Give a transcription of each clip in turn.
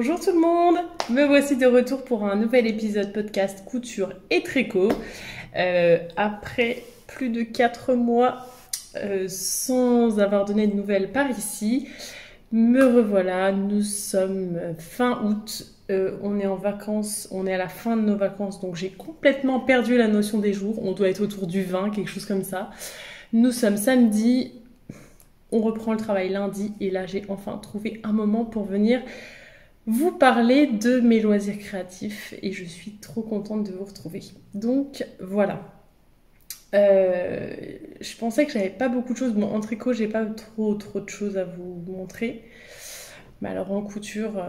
Bonjour tout le monde, me voici de retour pour un nouvel épisode podcast couture et tricot. Après plus de 4 mois sans avoir donné de nouvelles par ici, me revoilà, nous sommes fin août, on est en vacances, on est à la fin de nos vacances, donc j'ai complètement perdu la notion des jours, on doit être autour du 20, quelque chose comme ça. Nous sommes samedi, on reprend le travail lundi et là j'ai enfin trouvé un moment pour venir vous parler de mes loisirs créatifs et je suis trop contente de vous retrouver. Donc voilà. Je pensais que j'avais pas beaucoup de choses. Bon, en tricot, j'ai pas trop de choses à vous montrer. Mais alors en couture,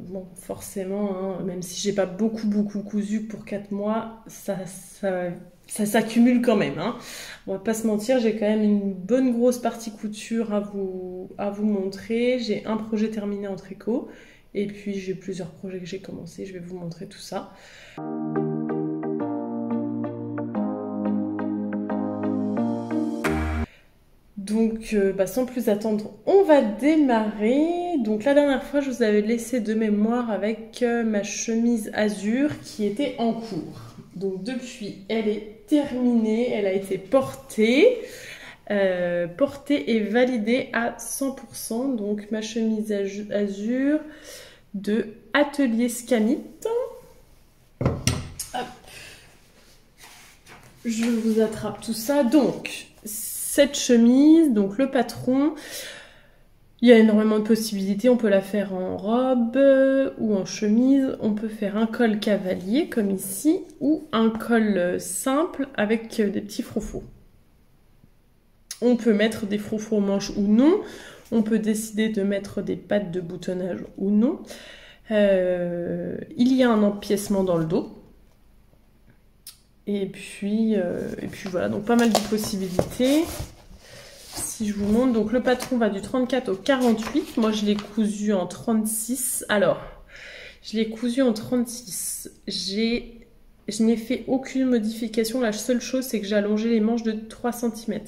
bon, forcément, hein, même si j'ai pas beaucoup cousu pour 4 mois, ça s'accumule quand même. Hein. On va pas se mentir, j'ai quand même une bonne grosse partie couture à vous montrer. J'ai un projet terminé en tricot. Et puis j'ai plusieurs projets que j'ai commencé, je vais vous montrer tout ça. Donc sans plus attendre, on va démarrer. Donc la dernière fois, je vous avais laissé de mémoire avec ma chemise azur qui était en cours. Donc depuis, elle est terminée, elle a été portée et validée à 100%. Donc ma chemise azur de Atelier Scamit. Hop. Je vous attrape tout ça. Donc cette chemise, donc le patron, il y a énormément de possibilités. On peut la faire en robe ou en chemise. On peut faire un col cavalier comme ici ou un col simple avec des petits froufrous. On peut mettre des froufrous aux manches ou non. On peut décider de mettre des pattes de boutonnage ou non. Il y a un empiècement dans le dos. Et puis voilà, donc pas mal de possibilités. Si je vous montre, donc le patron va du 34 au 48. Moi, je l'ai cousu en 36. Alors, je l'ai cousu en 36. Je n'ai fait aucune modification. La seule chose, c'est que j'ai allongé les manches de 3 cm.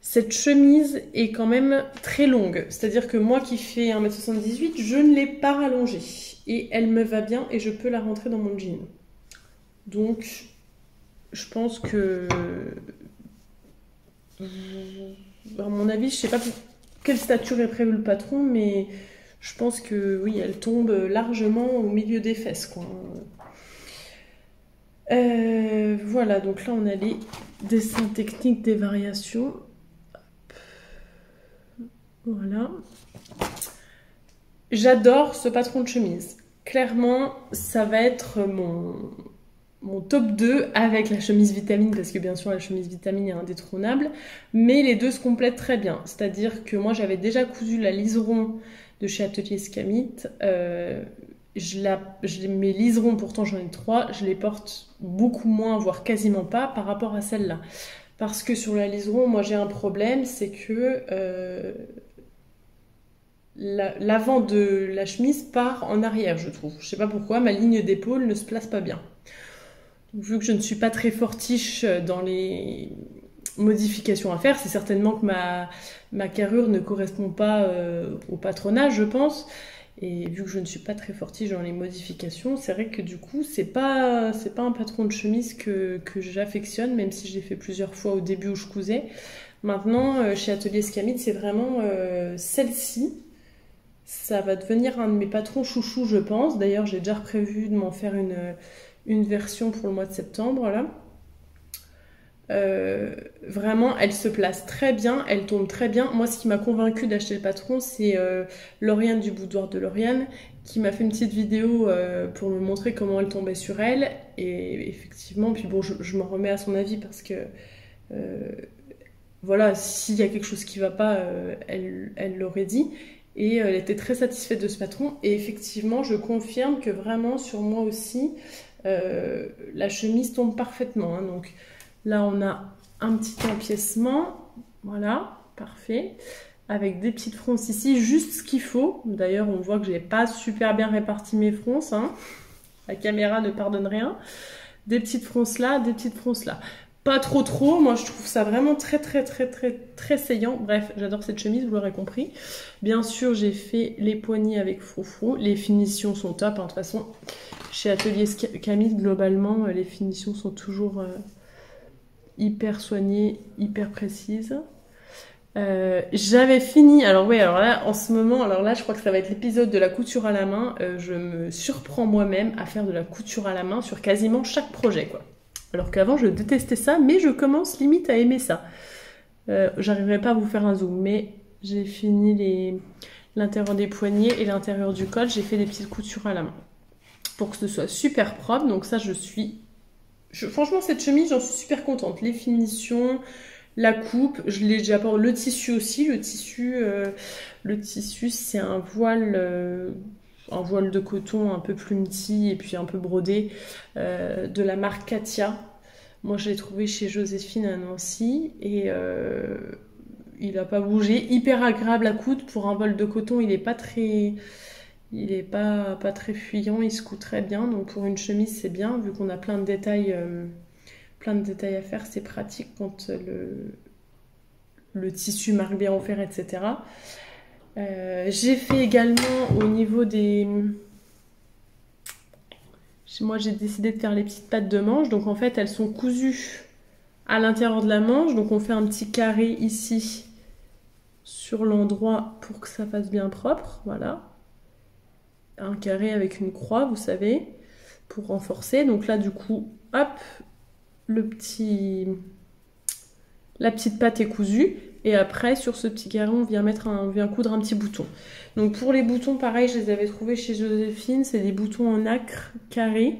Cette chemise est quand même très longue. C'est-à-dire que moi qui fais 1m78, je ne l'ai pas rallongée. Et elle me va bien et je peux la rentrer dans mon jean. Donc, je pense que... À mon avis, je ne sais pas pour quelle stature est prévu le patron, mais je pense que oui, elle tombe largement au milieu des fesses, quoi. Voilà, donc là on a les dessins techniques des variations. Voilà. J'adore ce patron de chemise. Clairement, ça va être mon top 2 avec la chemise vitamine, parce que bien sûr la chemise vitamine est indétrônable, mais les deux se complètent très bien. C'est-à-dire que moi j'avais déjà cousu la liseron de chez Atelier Scamit. Mes liserons, pourtant j'en ai 3, je les porte beaucoup moins, voire quasiment pas par rapport à celle-là. Parce que sur la liseron, moi j'ai un problème, c'est que l'avant de la chemise part en arrière, je trouve. Je sais pas pourquoi, ma ligne d'épaule ne se place pas bien. Vu que je ne suis pas très fortiche dans les modifications à faire, c'est certainement que ma carrure ne correspond pas au patronage, je pense. Et vu que je ne suis pas très fortiche dans les modifications, c'est vrai que du coup, c'est pas un patron de chemise que j'affectionne, même si je l'ai fait plusieurs fois au début où je cousais. Maintenant, chez Atelier Scamit, c'est vraiment celle-ci. Ça va devenir un de mes patrons chouchous, je pense. D'ailleurs, j'ai déjà prévu de m'en faire une version pour le mois de septembre, là. Vraiment, elle se place très bien, elle tombe très bien. Moi, ce qui m'a convaincue d'acheter le patron, c'est Lauriane du boudoir de Lauriane, qui m'a fait une petite vidéo pour me montrer comment elle tombait sur elle. Et effectivement, puis bon, je m'en remets à son avis parce que... voilà, s'il y a quelque chose qui va pas, elle l'aurait dit. Et elle était très satisfaite de ce patron. Et effectivement, je confirme que vraiment, sur moi aussi, la chemise tombe parfaitement. Hein. Donc là, on a un petit empiècement. Voilà, parfait. Avec des petites fronces ici, juste ce qu'il faut. D'ailleurs, on voit que j'ai pas super bien réparti mes fronces. Hein. La caméra ne pardonne rien. Des petites fronces là, des petites fronces là. pas trop. Moi, je trouve ça vraiment très saillant. Bref, j'adore cette chemise, vous l'aurez compris. Bien sûr, j'ai fait les poignets avec froufrou. Les finitions sont top. Hein. De toute façon, chez Atelier Camille, globalement, les finitions sont toujours hyper soignées, hyper précises. J'avais fini, alors là, en ce moment, alors là, je crois que ça va être l'épisode de la couture à la main. Je me surprends moi-même à faire de la couture à la main sur quasiment chaque projet, quoi. Alors qu'avant, je détestais ça, mais je commence limite à aimer ça. J'arriverai pas à vous faire un zoom, mais j'ai fini l'intérieur des poignets et l'intérieur du col. J'ai fait des petites coutures à la main pour que ce soit super propre. Donc ça, franchement, cette chemise, j'en suis super contente. Les finitions, la coupe, je l'ai déjà pas. Le tissu aussi, le tissu, c'est un voile de coton un peu plumetis et puis un peu brodé de la marque Katia. Moi, je l'ai trouvé chez Joséphine à Nancy et il n'a pas bougé. Hyper agréable à coudre pour un voile de coton. Il est pas très fuyant. Il se coud très bien. Donc pour une chemise, c'est bien vu qu'on a plein de détails à faire. C'est pratique quand le tissu marque bien au fer, etc. J'ai fait également au niveau des... Moi, j'ai décidé de faire les petites pattes de manche. Donc, en fait, elles sont cousues à l'intérieur de la manche. Donc, on fait un petit carré ici sur l'endroit pour que ça fasse bien propre. Voilà. Un carré avec une croix, vous savez, pour renforcer. Donc là, du coup, hop, la petite patte est cousue. Et après, sur ce petit carré, on vient coudre un petit bouton. Donc pour les boutons, pareil, je les avais trouvés chez Joséphine. C'est des boutons en nacre carré.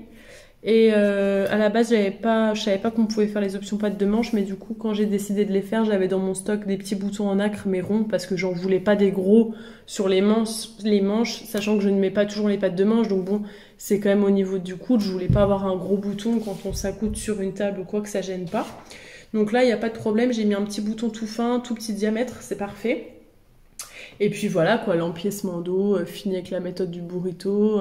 Et à la base, je savais pas qu'on pouvait faire les options pattes de manche. Mais du coup, quand j'ai décidé de les faire, j'avais dans mon stock des petits boutons en nacre, mais ronds, parce que j'en voulais pas des gros sur les manches, sachant que je ne mets pas toujours les pattes de manche. Donc bon, c'est quand même au niveau du coude. Je voulais pas avoir un gros bouton quand on s'accoude sur une table ou quoi, que ça gêne pas. Donc là, il n'y a pas de problème, j'ai mis un petit bouton tout fin, tout petit diamètre, c'est parfait. Et puis voilà, quoi, l'empiècement d'eau, fini avec la méthode du burrito.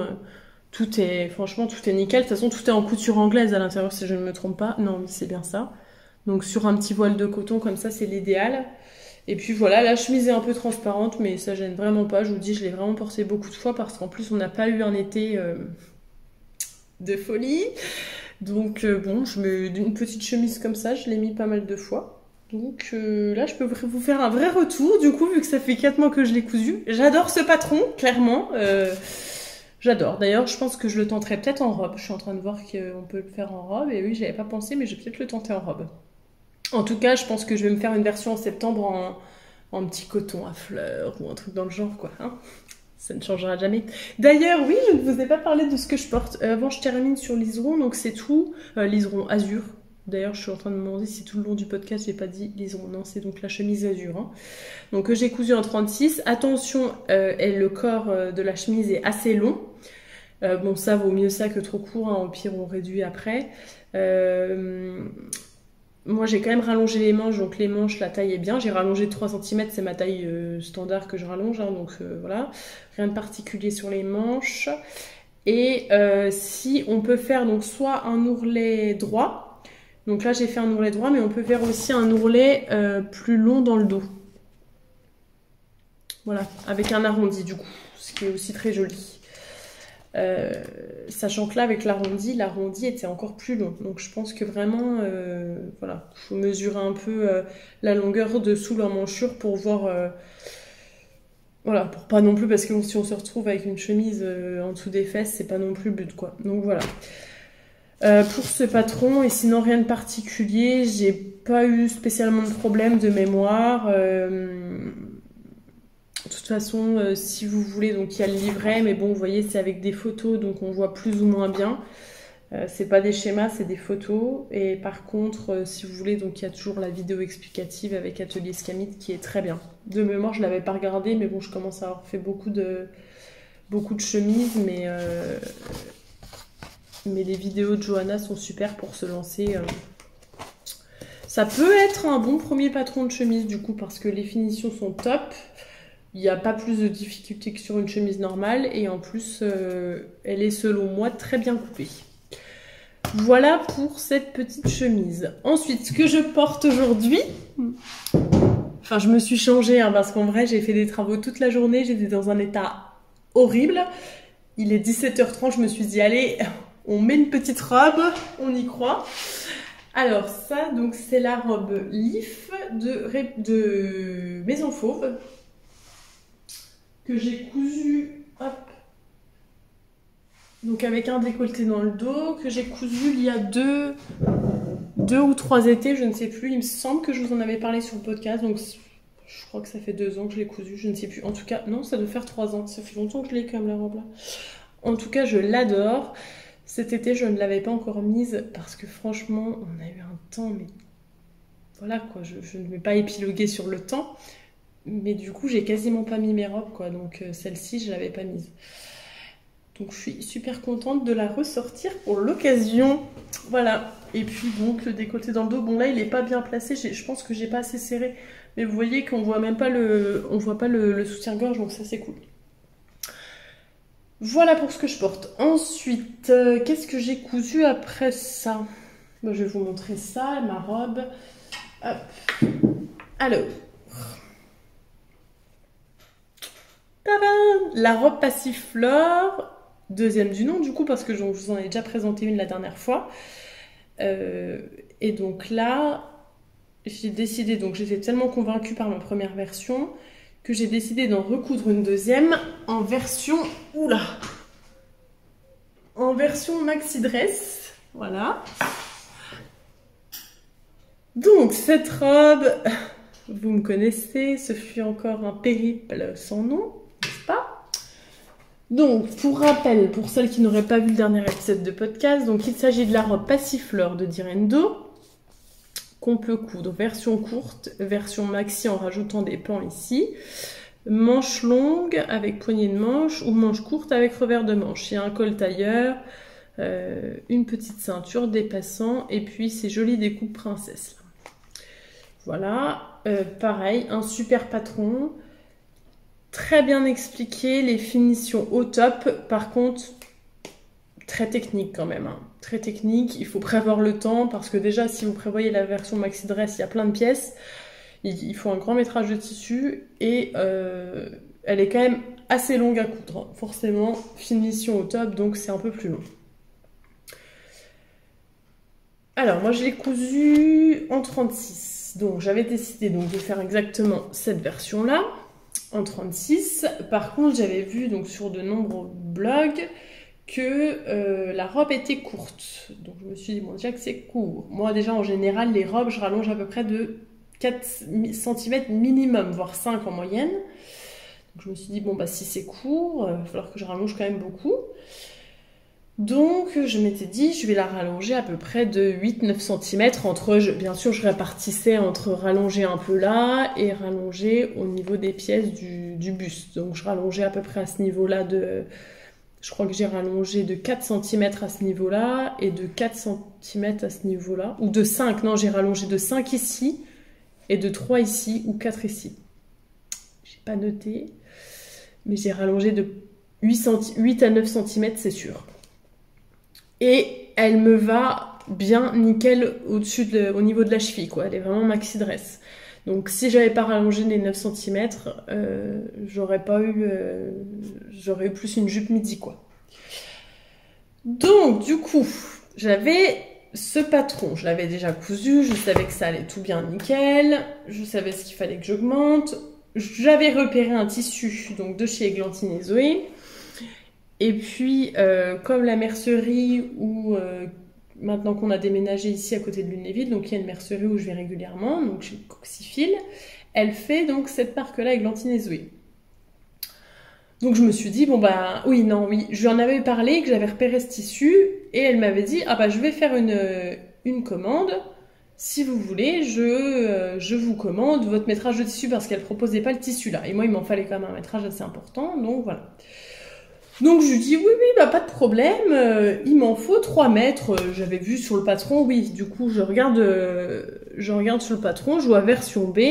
Franchement, tout est nickel. De toute façon, tout est en couture anglaise à l'intérieur, si je ne me trompe pas. Non, mais c'est bien ça. Donc sur un petit voile de coton, comme ça, c'est l'idéal. Et puis voilà, la chemise est un peu transparente, mais ça gêne vraiment pas. Je vous dis, je l'ai vraiment portée beaucoup de fois, parce qu'en plus, on n'a pas eu un été de folie. Donc bon, je mets une petite chemise comme ça, je l'ai mis pas mal de fois. Donc là, je peux vous faire un vrai retour, du coup, vu que ça fait 4 mois que je l'ai cousu. J'adore ce patron, clairement. J'adore. D'ailleurs, je pense que je le tenterai peut-être en robe. Je suis en train de voir qu'on peut le faire en robe. Et oui, j'avais pas pensé, mais je vais peut-être le tenter en robe. En tout cas, je pense que je vais me faire une version en septembre en petit coton à fleurs ou un truc dans le genre, quoi. Hein, ça ne changera jamais. D'ailleurs, oui, je ne vous ai pas parlé de ce que je porte. Avant, je termine sur liseron, donc c'est tout. Liseron azur. D'ailleurs, je suis en train de me demander si tout le long du podcast, j'ai pas dit liseron. Non, c'est donc la chemise azur. Hein. Donc, j'ai cousu en 36. Attention, le corps de la chemise est assez long. Bon, ça vaut mieux ça que trop court. Hein. Au pire, on réduit après. Moi, j'ai quand même rallongé les manches, donc les manches, la taille est bien. J'ai rallongé de 3 cm, c'est ma taille standard que je rallonge, hein, donc voilà. Rien de particulier sur les manches. Et si on peut faire donc soit un ourlet droit, donc là j'ai fait un ourlet droit, mais on peut faire aussi un ourlet plus long dans le dos. Voilà, avec un arrondi du coup, ce qui est aussi très joli. Sachant que là avec l'arrondi était encore plus long, donc je pense que vraiment voilà, il faut mesurer un peu la longueur dessous l'emmanchure pour voir voilà, pour pas non plus, parce que si on se retrouve avec une chemise en dessous des fesses, c'est pas non plus le but, quoi. Donc voilà, pour ce patron. Et sinon rien de particulier, j'ai pas eu spécialement de problème de mémoire. De toute façon, si vous voulez, donc il y a le livret, mais bon, vous voyez, c'est avec des photos, donc on voit plus ou moins bien. C'est pas des schémas, c'est des photos. Et par contre, si vous voulez, donc il y a toujours la vidéo explicative avec Atelier Scamite qui est très bien. De mémoire, je l'avais pas regardé, mais bon, je commence à avoir fait beaucoup de chemises, mais les vidéos de Johanna sont super pour se lancer. Ça peut être un bon premier patron de chemise, du coup, parce que les finitions sont top. Il n'y a pas plus de difficulté que sur une chemise normale. Et en plus, elle est selon moi très bien coupée. Voilà pour cette petite chemise. Ensuite, ce que je porte aujourd'hui... Enfin, je me suis changée, hein, parce qu'en vrai, j'ai fait des travaux toute la journée. J'étais dans un état horrible. Il est 17h30, je me suis dit, allez, on met une petite robe, on y croit. Alors ça, donc c'est la robe Leaf de Maison Fauve que j'ai cousue, hop, donc avec un décolleté dans le dos, que j'ai cousu il y a deux ou trois étés, je ne sais plus. Il me semble que je vous en avais parlé sur le podcast, donc je crois que ça fait 2 ans que je l'ai cousue, je ne sais plus. En tout cas, non, ça doit faire 3 ans, ça fait longtemps que je l'ai quand même la robe là. En tout cas, je l'adore. Cet été, je ne l'avais pas encore mise parce que franchement, on a eu un temps, mais voilà quoi, je ne vais pas épiloguer sur le temps. Mais du coup, j'ai quasiment pas mis mes robes quoi, donc celle-ci, je l'avais pas mise. Donc je suis super contente de la ressortir pour l'occasion. Voilà. Et puis donc le décolleté dans le dos, bon là il est pas bien placé, je pense que j'ai pas assez serré. Mais vous voyez qu'on voit même pas on voit pas le soutien-gorge, donc ça c'est cool. Voilà pour ce que je porte. Ensuite, qu'est-ce que j'ai cousu après ça? Moi, je vais vous montrer ça, ma robe. Hop. Alors. Tadam! La robe Passiflore. Deuxième du nom, du coup, parce que je vous en ai déjà présenté une la dernière fois. Et donc là, j'ai décidé, donc j'étais tellement convaincue par ma première version, que j'ai décidé d'en recoudre une deuxième en version... Oula! En version maxi dress. Voilà. Donc, cette robe, vous me connaissez, ce fut encore un périple sans nom, n'est-ce pas? Donc, pour rappel, pour celles qui n'auraient pas vu le dernier épisode de podcast, donc il s'agit de la robe Passiflore de Direndo, qu'on peut coudre version courte, version maxi en rajoutant des pans ici, manche longue avec poignée de manche ou manche courte avec revers de manche. Il y a un col tailleur, une petite ceinture dépassant et puis ces jolies découpes princesses. Voilà, pareil, un super patron, très bien expliqué, les finitions au top. Par contre, très technique quand même, hein. Très technique, il faut prévoir le temps parce que déjà si vous prévoyez la version maxi dress, il y a plein de pièces. Il faut un grand métrage de tissu et elle est quand même assez longue à coudre. Forcément, finition au top, donc c'est un peu plus long. Alors, moi je l'ai cousu en 36. Donc j'avais décidé donc, de faire exactement cette version-là, en 36. Par contre, j'avais vu donc, sur de nombreux blogs que la robe était courte. Donc je me suis dit, bon déjà que c'est court. Moi déjà en général, les robes, je rallonge à peu près de 4 cm minimum, voire 5 en moyenne. Donc je me suis dit, bon bah si c'est court, il va falloir que je rallonge quand même beaucoup. Donc je m'étais dit, je vais la rallonger à peu près de 8-9 cm entre, bien sûr je répartissais entre rallonger un peu là et rallonger au niveau des pièces du buste. Donc je rallongeais à peu près à ce niveau-là de... Je crois que j'ai rallongé de 4 cm à ce niveau-là et de 4 cm à ce niveau-là. Ou de 5, non j'ai rallongé de 5 ici et de 3 ici ou 4 ici. J'ai pas noté, mais j'ai rallongé de 8 à 9 cm c'est sûr. Et elle me va bien nickel au niveau de la cheville, quoi. Elle est vraiment maxi dress. Donc si j'avais pas rallongé les 9 cm, j'aurais eu plus une jupe midi, quoi. Donc du coup, j'avais ce patron, je l'avais déjà cousu, je savais que ça allait tout bien nickel, je savais ce qu'il fallait que j'augmente. J'avais repéré un tissu donc de chez Églantine et Zoé. Et puis, comme la mercerie où, maintenant qu'on a déménagé ici à côté de Lunéville, donc il y a une mercerie où je vais régulièrement, donc chez Coxifil, elle fait donc cette marque-là, Églantine et Zoé. Donc je me suis dit, bon bah, oui, je lui en avais parlé, que j'avais repéré ce tissu, et elle m'avait dit, ah bah je vais faire une commande, si vous voulez, je vous commande votre métrage de tissu, parce qu'elle proposait pas le tissu là, et moi il m'en fallait quand même un métrage assez important, donc voilà. Donc je lui dis oui, bah pas de problème, il m'en faut 3 mètres, j'avais vu sur le patron, oui, du coup je regarde sur le patron, je vois version B,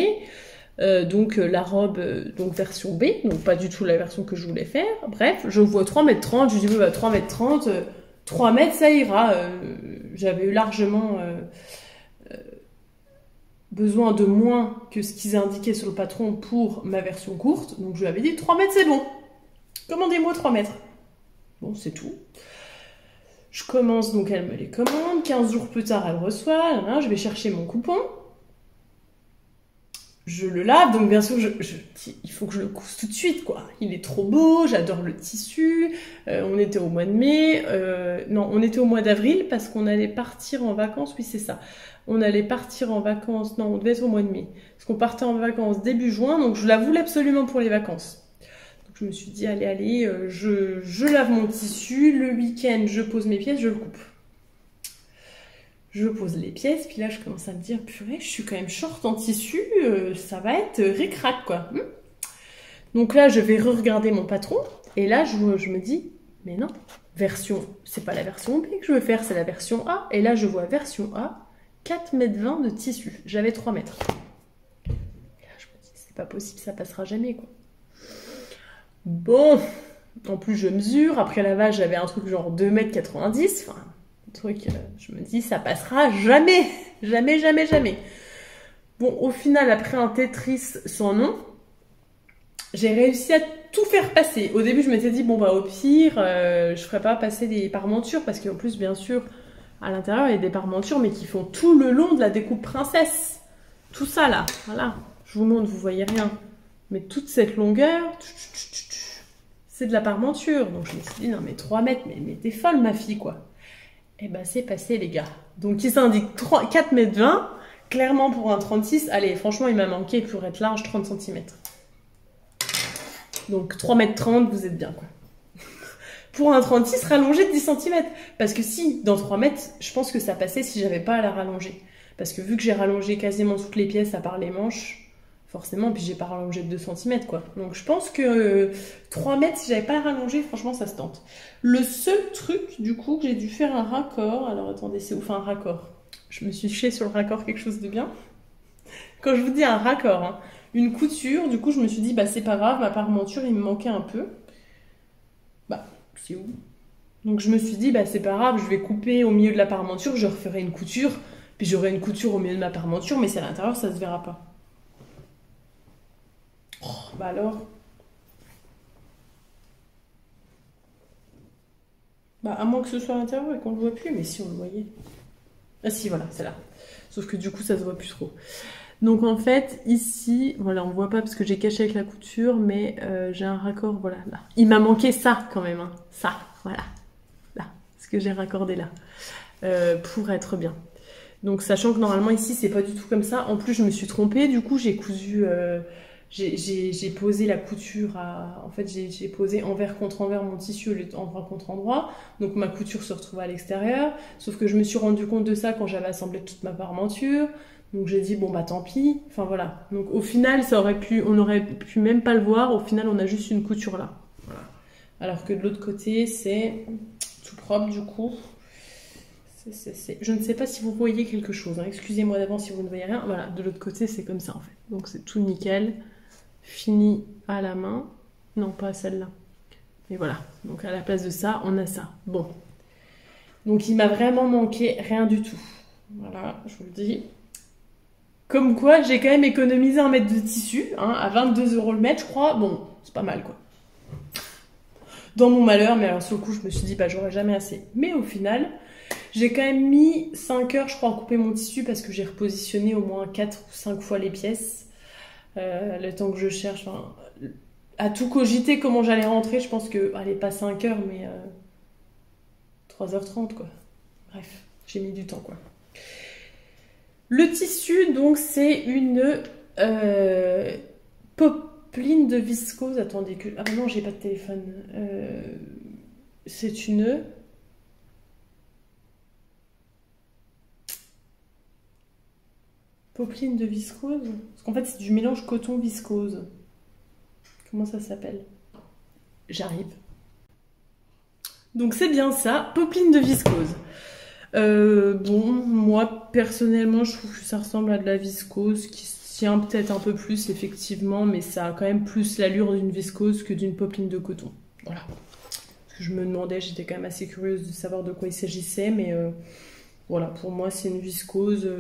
donc la robe, donc version B, donc pas du tout la version que je voulais faire, bref, je vois 3,30 m, je lui dis oui, bah 3,30 m, 3 mètres ça ira, j'avais eu largement besoin de moins que ce qu'ils indiquaient sur le patron pour ma version courte. Donc je lui avais dit 3 mètres c'est bon. Commandez-moi 3 mètres. Bon, c'est tout. Je commence, donc elle me les commande. 15 jours plus tard, elle reçoit. Là, je vais chercher mon coupon. Je le lave, donc bien sûr, il faut que je le couse tout de suite, quoi. Il est trop beau, j'adore le tissu. On était au mois de mai. Non, on était au mois d'avril parce qu'on allait partir en vacances. Oui, c'est ça. On allait partir en vacances. Non, on devait être au mois de mai. Parce qu'on partait en vacances début juin, donc je la voulais absolument pour les vacances. Donc je me suis dit, allez, je lave mon tissu. Le week-end, je pose mes pièces, je le coupe. Je pose les pièces, puis là je commence à me dire, purée, je suis quand même short en tissu, ça va être ric-rac quoi. Donc là je vais re-regarder mon patron, et là je me dis, mais non, c'est pas la version B que je veux faire, c'est la version A. Et là je vois version A, 4,20 m de tissu, j'avais 3 mètres. Et là je me dis, c'est pas possible, ça passera jamais quoi. Bon, en plus je mesure, après lavage j'avais un truc genre 2,90 m, enfin... truc, je me dis ça passera jamais, jamais, jamais, jamais. Bon, au final, après un Tetris sans nom, j'ai réussi à tout faire passer. Au début, je m'étais dit bon bah au pire, je ferai pas passer des parmentures parce qu'en plus, bien sûr, à l'intérieur il y a des parmentures, mais qui font tout le long de la découpe princesse. Tout ça là, voilà. Je vous montre, vous voyez rien, mais toute cette longueur, c'est de la parmenture. Donc je me suis dit non mais 3 mètres, mais t'es folle ma fille quoi. Et ben c'est passé les gars. Donc il s'indique 4,20 m, clairement pour un 36. Allez, franchement il m'a manqué pour être large 30 cm. Donc 3,30 m, vous êtes bien quoi. Pour un 36, rallongé de 10 cm. Parce que si, dans 3 mètres, je pense que ça passait si j'avais pas à la rallonger. Parce que vu que j'ai rallongé quasiment toutes les pièces à part les manches, forcément, puis j'ai pas rallongé de 2 cm quoi. Donc je pense que 3 mètres, si j'avais pas rallongé, franchement ça se tente. Le seul truc du coup que j'ai dû faire un raccord, alors attendez, c'est où? Enfin un raccord. Je me suis chiée sur le raccord quelque chose de bien. Quand je vous dis un raccord, hein, une couture, du coup je me suis dit bah c'est pas grave, ma parmenture il me manquait un peu. Bah c'est où? Donc je me suis dit bah c'est pas grave, je vais couper au milieu de la parmenture, je referai une couture, puis j'aurai une couture au milieu de ma parmenture, mais c'est à l'intérieur, ça se verra pas. Oh, bah alors. Bah à moins que ce soit à l'intérieur et qu'on le voit plus, mais si on le voyait. Ah si voilà, c'est là. Sauf que du coup ça se voit plus trop. Donc en fait ici, voilà on voit pas parce que j'ai caché avec la couture, mais j'ai un raccord, voilà là. Il m'a manqué ça quand même, hein. Ça, voilà. Là, ce que j'ai raccordé là. Pour être bien. Donc sachant que normalement ici c'est pas du tout comme ça. En plus je me suis trompée, du coup j'ai cousu... j'ai posé la couture à... En fait, j'ai posé envers contre envers mon tissu au lieu d'endroit contre endroit. Donc, ma couture se retrouve à l'extérieur. Sauf que je me suis rendu compte de ça quand j'avais assemblé toute ma parmenture. Donc, j'ai dit, bon, bah, tant pis. Enfin, voilà. Donc, au final, on aurait pu même pas le voir. Au final, on a juste une couture là. Voilà. Alors que de l'autre côté, c'est tout propre, du coup. Je ne sais pas si vous voyez quelque chose. Hein. Excusez-moi d'avance si vous ne voyez rien. Voilà, de l'autre côté, c'est comme ça, en fait. Donc, c'est tout nickel. Fini à la main. Non, pas celle-là. Et voilà. Donc, à la place de ça, on a ça. Bon. Donc, il m'a vraiment manqué rien du tout. Voilà, je vous le dis. Comme quoi, j'ai quand même économisé un mètre de tissu, hein, à 22 € le mètre, je crois. Bon, c'est pas mal, quoi. Dans mon malheur, mais alors, sur le coup, je me suis dit, bah, j'aurais jamais assez. Mais au final, j'ai quand même mis 5 heures, je crois, à couper mon tissu parce que j'ai repositionné au moins 4 ou 5 fois les pièces. Le temps que je cherche, enfin, à tout cogiter comment j'allais rentrer, je pense que, allez, pas 5 heures, mais 3h30, quoi. Bref, j'ai mis du temps, quoi. Le tissu, donc, c'est une popeline de viscose. Attendez que... Ah non, j'ai pas de téléphone. C'est une... Popeline de viscose. Parce qu'en fait, c'est du mélange coton-viscose. Comment ça s'appelle? J'arrive. Donc, c'est bien ça, popeline de viscose. Bon, moi, personnellement, je trouve que ça ressemble à de la viscose qui tient peut-être un peu plus, effectivement, mais ça a quand même plus l'allure d'une viscose que d'une popeline de coton. Voilà. Parce que je me demandais, j'étais quand même assez curieuse de savoir de quoi il s'agissait, mais... Voilà, pour moi, c'est une viscose.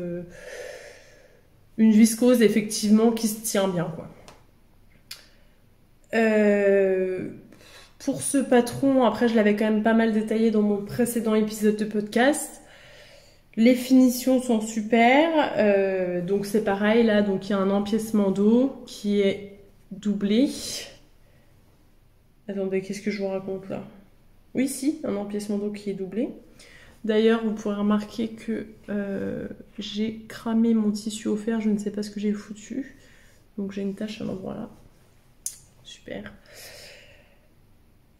Une viscose, effectivement, qui se tient bien, quoi. Pour ce patron, après, je l'avais quand même pas mal détaillé dans mon précédent épisode de podcast. Les finitions sont super. Donc, c'est pareil, là. Donc, il y a un empiècement d'eau qui est doublé. Attendez, qu'est-ce que je vous raconte, là? Oui, si, un empiècement d'eau qui est doublé. D'ailleurs, vous pourrez remarquer que j'ai cramé mon tissu offert, je ne sais pas ce que j'ai foutu. Donc j'ai une tache à l'endroit là. Super.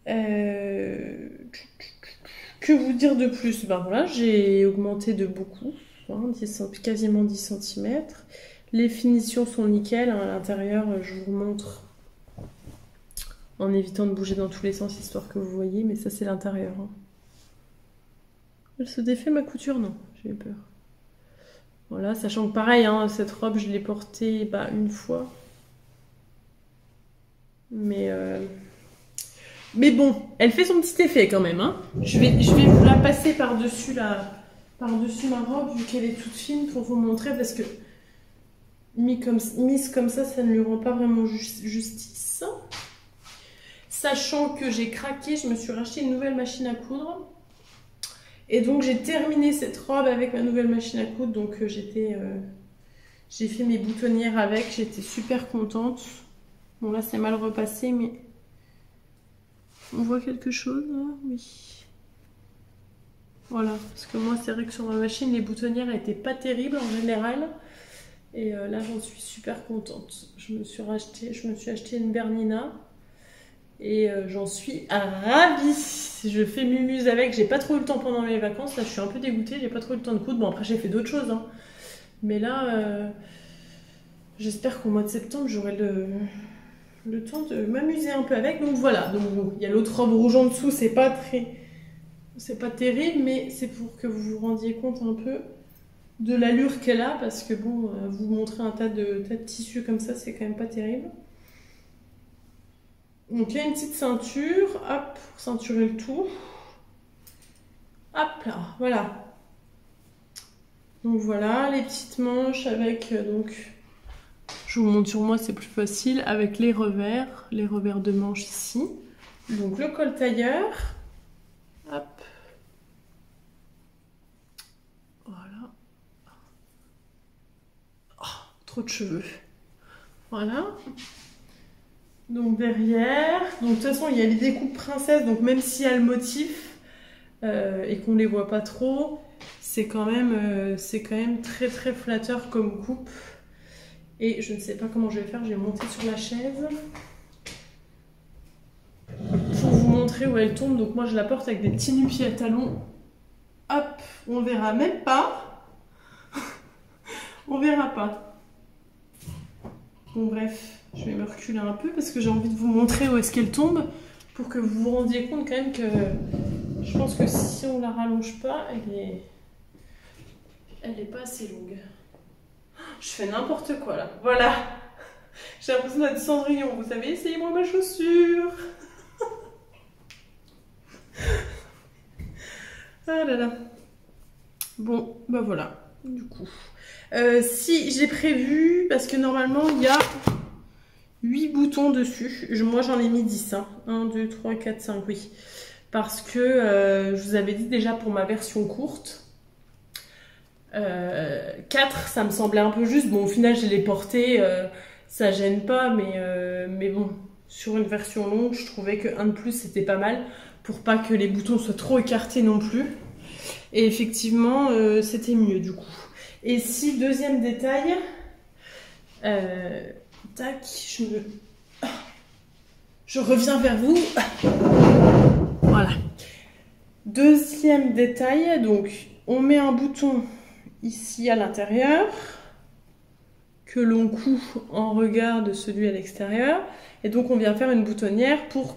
Que vous dire de plus? Ben voilà, j'ai augmenté de beaucoup, hein, quasiment 10 cm. Les finitions sont nickel, hein, à l'intérieur, je vous montre en évitant de bouger dans tous les sens, histoire que vous voyez, mais ça c'est l'intérieur. Hein. Elle se défait ma couture? Non, j'ai eu peur. Voilà, sachant que pareil, hein, cette robe, je l'ai portée une fois. Mais bon, elle fait son petit effet quand même. Hein. Je vais vous la passer par-dessus ma robe, vu qu'elle est toute fine, pour vous montrer, parce que mise comme ça ne lui rend pas vraiment justice. Sachant que j'ai craqué, je me suis racheté une nouvelle machine à coudre. Et donc j'ai terminé cette robe avec ma nouvelle machine à coudre, donc j'ai fait mes boutonnières avec, j'étais super contente. Bon là c'est mal repassé, mais on voit quelque chose là, oui. Voilà, parce que moi c'est vrai que sur ma machine les boutonnières n'étaient pas terribles en général. Et là j'en suis super contente. Je me suis acheté une Bernina. Et j'en suis ravie. Je fais mumuse avec. J'ai pas trop eu le temps pendant mes vacances. Là, je suis un peu dégoûtée. J'ai pas trop eu le temps de coudre. Bon, après, j'ai fait d'autres choses. Hein. Mais là, j'espère qu'au mois de septembre, j'aurai le temps de m'amuser un peu avec. Donc voilà. Donc bon, il y a l'autre robe rouge en dessous. C'est pas terrible, mais c'est pour que vous vous rendiez compte un peu de l'allure qu'elle a. Parce que bon, vous montrer un tas de tissus comme ça, c'est quand même pas terrible. Donc il y a une petite ceinture, hop, pour ceinturer le tout. Hop là, voilà. Donc voilà, les petites manches avec, donc, je vous montre sur moi, c'est plus facile, avec les revers de manches ici. Donc le col tailleur, hop. Voilà. Oh, trop de cheveux. Voilà. Donc derrière, donc de toute façon il y a les découpes princesses, donc même s'il y a le motif et qu'on les voit pas trop, c'est quand même très très flatteur comme coupe. Et je ne sais pas comment je vais faire, je vais monter sur la chaise pour vous montrer où elle tombe. Donc moi je la porte avec des petits nu-pieds à talons. Hop, on verra même pas. On verra pas. Bon bref. Je vais me reculer un peu parce que j'ai envie de vous montrer où est-ce qu'elle tombe pour que vous vous rendiez compte quand même que je pense que si on la rallonge pas, elle est pas assez longue. Je fais n'importe quoi là. Voilà. J'ai l'impression d'être Cendrillon. Vous savez, essayez-moi ma chaussure. Ah là là. Bon, bah voilà. Du coup. Si j'ai prévu, parce que normalement il y a 8 boutons dessus. Moi, j'en ai mis 10. Hein. 1, 2, 3, 4, 5, oui. Parce que je vous avais dit déjà pour ma version courte. 4, ça me semblait un peu juste. Bon, au final, je l'ai porté. Ça gêne pas, mais bon. Sur une version longue, je trouvais que 1 de plus, c'était pas mal. Pour pas que les boutons soient trop écartés non plus. Et effectivement, c'était mieux du coup. Et si, deuxième détail... tac, je reviens vers vous. Voilà. Deuxième détail, donc on met un bouton ici à l'intérieur que l'on coud en regard de celui à l'extérieur. Et donc on vient faire une boutonnière pour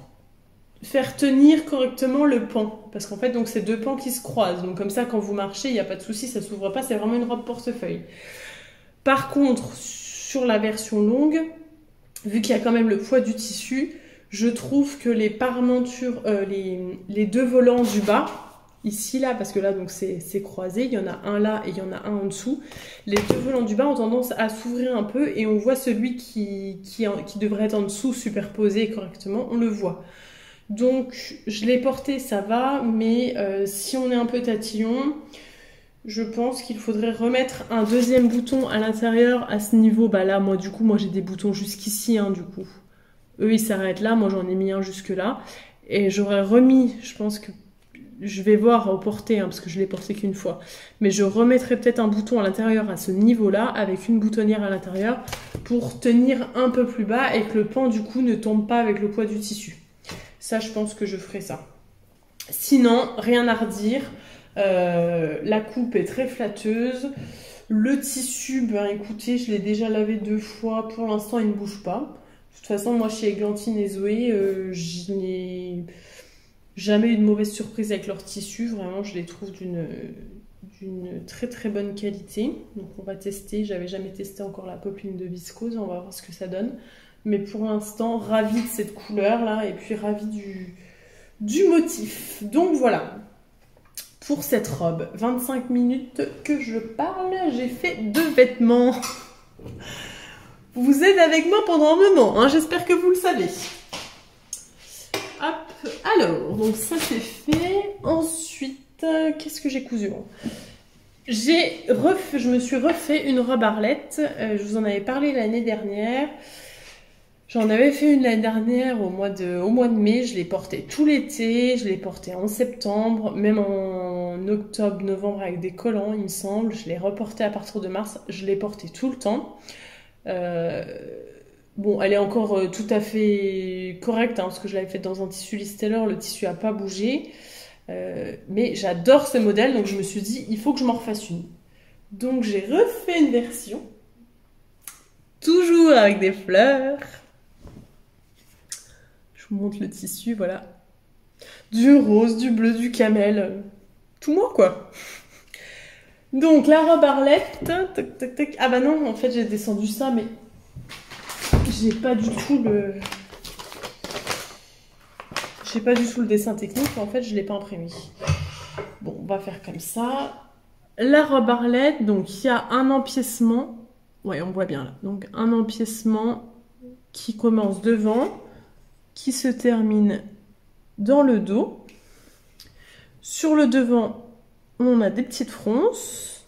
faire tenir correctement le pan. Parce qu'en fait, donc c'est deux pans qui se croisent. Donc comme ça, quand vous marchez, il n'y a pas de souci, ça ne s'ouvre pas. C'est vraiment une robe portefeuille. Par contre, sur la version longue, vu qu'il y a quand même le poids du tissu, je trouve que les parmentures, les deux volants du bas, ici, là, parce que là, donc c'est croisé. Il y en a un là et il y en a un en dessous. Les deux volants du bas ont tendance à s'ouvrir un peu et on voit celui qui devrait être en dessous, superposé correctement, on le voit. Donc, je l'ai porté, ça va, mais si on est un peu tatillon, je pense qu'il faudrait remettre un deuxième bouton à l'intérieur à ce niveau. Bah là, moi, du coup, j'ai des boutons jusqu'ici, hein, du coup. Eux, ils s'arrêtent là, moi, j'en ai mis un jusque là. Et j'aurais remis, je pense que je vais voir au porter, hein, parce que je l'ai porté qu'une fois. Mais je remettrai peut-être un bouton à l'intérieur à ce niveau-là, avec une boutonnière à l'intérieur, pour tenir un peu plus bas et que le pan, du coup, ne tombe pas avec le poids du tissu. Ça, je pense que je ferai ça. Sinon, rien à redire. La coupe est très flatteuse. Le tissu, ben écoutez, je l'ai déjà lavé 2 fois. Pour l'instant, il ne bouge pas. De toute façon, moi, chez Églantine et Zoé, je n'ai jamais eu de mauvaise surprise avec leur tissu. Vraiment, je les trouve d'une très très bonne qualité. Donc, on va tester. J'avais jamais testé encore la popeline de viscose. On va voir ce que ça donne. Mais pour l'instant, ravie de cette couleur-là et puis ravie du motif. Donc, voilà. Pour cette robe, 25 minutes que je parle, j'ai fait 2 vêtements. Vous êtes avec moi pendant un moment, hein, j'espère que vous le savez. Hop, alors, donc ça c'est fait. Ensuite, qu'est-ce que j'ai cousu? Je me suis refait une robe Arlette. Je vous en avais parlé l'année dernière. J'en avais fait une l'année dernière au mois de mai. Je l'ai portée tout l'été. Je l'ai portée en septembre, même en octobre, novembre avec des collants, il me semble. Je l'ai reportée à partir de mars. Je l'ai portée tout le temps. Bon, elle est encore tout à fait correcte, hein, parce que je l'avais faite dans un tissu Listeller, le tissu n'a pas bougé. Mais j'adore ce modèle, donc je me suis dit, il faut que je m'en refasse une. Donc j'ai refait une version, toujours avec des fleurs. Je vous montre le tissu, voilà. Du rose, du bleu, du camel, tout moi quoi. Donc la robe Arlette, tac, tac, tac. Ah bah non, en fait j'ai descendu ça, mais j'ai pas du tout le dessin technique. En fait, je l'ai pas imprimé. Bon, on va faire comme ça. La robe Arlette, donc il y a un empiècement. Ouais, on voit bien là. Donc un empiècement qui commence devant, qui se termine dans le dos. Sur le devant, on a des petites fronces.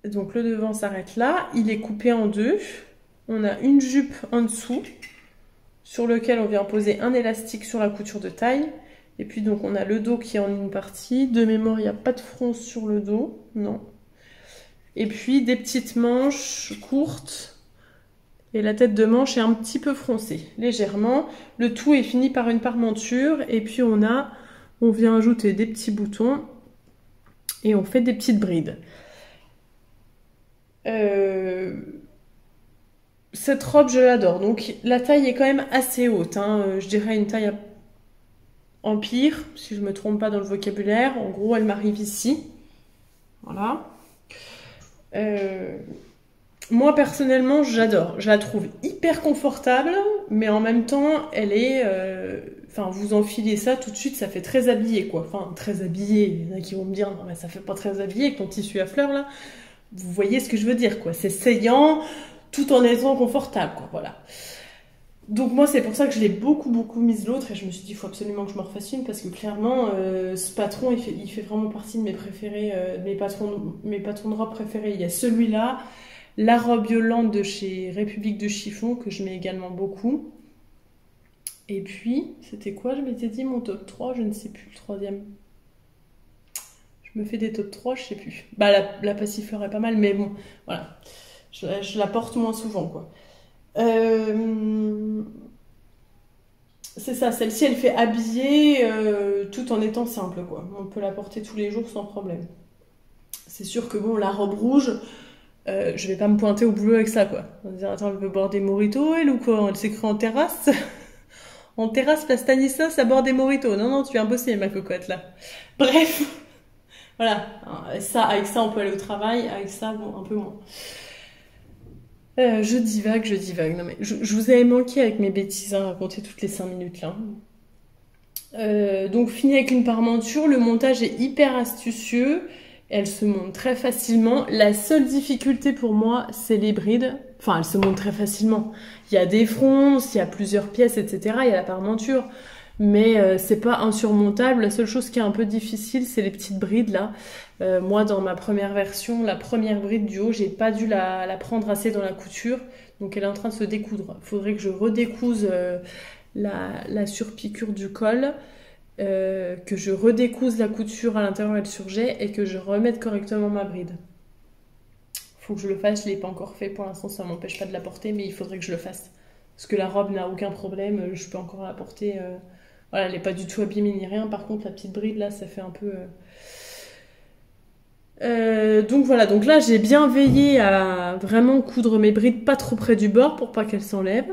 Donc le devant s'arrête là. Il est coupé en deux. On a une jupe en dessous, sur lequel on vient poser un élastique sur la couture de taille. Et puis donc on a le dos qui est en une partie. De mémoire, il n'y a pas de fronce sur le dos. Non. Et puis des petites manches courtes. Et la tête de manche est un petit peu froncée, légèrement. Le tout est fini par une parmenture. Et puis on vient ajouter des petits boutons. Et on fait des petites brides. Cette robe, je l'adore. Donc la taille est quand même assez haute, hein. Je dirais une taille empire, si je ne me trompe pas dans le vocabulaire. En gros, elle m'arrive ici. Voilà. Moi, personnellement, j'adore. Je la trouve hyper confortable, mais en même temps, elle est... Enfin, vous enfilez ça, tout de suite, ça fait très habillé, quoi. Enfin, très habillé. Il y en a qui vont me dire, non, mais ça fait pas très habillé avec ton tissu à fleurs, là. Vous voyez ce que je veux dire, quoi. C'est saillant, tout en étant confortable, quoi. Voilà. Donc moi, c'est pour ça que je l'ai beaucoup mise l'autre, et je me suis dit, il faut absolument que je me refasse une, parce que clairement, ce patron, il fait vraiment partie de mes préférés, mes patrons de robe préférés. Il y a celui-là, la robe Yolande de chez République de Chiffon, que je mets également beaucoup. Et puis, c'était quoi? Je m'étais dit mon top 3, je ne sais plus, le troisième. Je me fais des top 3, je sais plus. Bah, la passifleur est pas mal, mais bon, voilà. Je la porte moins souvent, quoi. C'est ça, celle-ci, elle fait habiller tout en étant simple, quoi. On peut la porter tous les jours sans problème. C'est sûr que, bon, la robe rouge, je vais pas me pointer au boulot avec ça, quoi. On va dire, attends, elle veut boire des mojitos, elle, ou quoi? Elle s'écrit en terrasse? En terrasse, place Stanislas, à boire des mojitos. Non, non, tu viens bosser, ma cocotte, là. Bref. Voilà, ça, avec ça on peut aller au travail, avec ça bon, un peu moins. Je divague, non mais je vous avais manqué avec mes bêtises à raconter toutes les 5 minutes là. Donc fini avec une parmenture, le montage est hyper astucieux, elle se monte très facilement. La seule difficulté pour moi, c'est les brides. Enfin, elle se monte très facilement. Il y a des fronces, il y a plusieurs pièces, etc. Il y a la parmenture, mais c'est pas insurmontable. La seule chose qui est un peu difficile, c'est les petites brides là. Moi, dans ma première version, la première bride du haut, j'ai pas dû la prendre assez dans la couture, donc elle est en train de se découdre. Faudrait que je redécouse la surpiqûre du col, que je redécouse la couture à l'intérieur et le surjet et que je remette correctement ma bride. Faut que je le fasse, je l'ai pas encore fait pour l'instant, ça m'empêche pas de la porter, mais il faudrait que je le fasse. Parce que la robe n'a aucun problème, je peux encore la porter. Voilà, elle est pas du tout abîmée ni rien. Par contre, la petite bride là, ça fait un peu. Donc voilà, donc là j'ai bien veillé à vraiment coudre mes brides pas trop près du bord pour pas qu'elles s'enlèvent.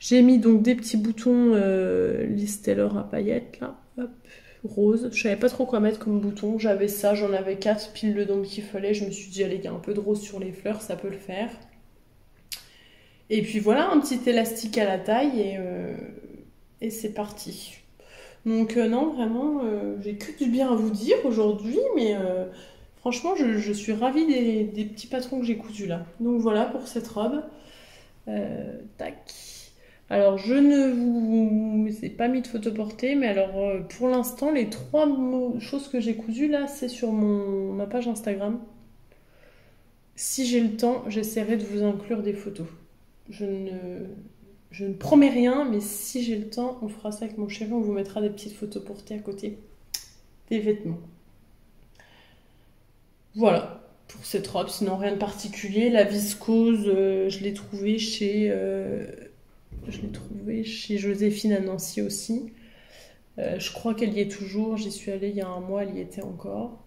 J'ai mis donc des petits boutons Liz Taylor à paillettes là, hop, rose. Je savais pas trop quoi mettre comme bouton, j'avais ça, j'en avais 4 pile le nombre qu'il fallait. Je me suis dit allez, il y a un peu de rose sur les fleurs, ça peut le faire. Et puis voilà, un petit élastique à la taille et c'est parti. Donc non, vraiment, j'ai que du bien à vous dire aujourd'hui, mais franchement, je suis ravie des petits patrons que j'ai cousus là. Donc voilà pour cette robe. Tac. Alors, je ne vous ai pas mis de photo portée, mais alors pour l'instant, les 3 choses que j'ai cousues là, c'est sur ma page Instagram. Si j'ai le temps, j'essaierai de vous inclure des photos. Je ne promets rien, mais si j'ai le temps, on fera ça avec mon chéri, on vous mettra des petites photos portées à côté des vêtements. Voilà, pour cette robe, sinon rien de particulier. La viscose, je l'ai trouvée chez Joséphine à Nancy aussi. Je crois qu'elle y est toujours, j'y suis allée il y a un mois, elle y était encore.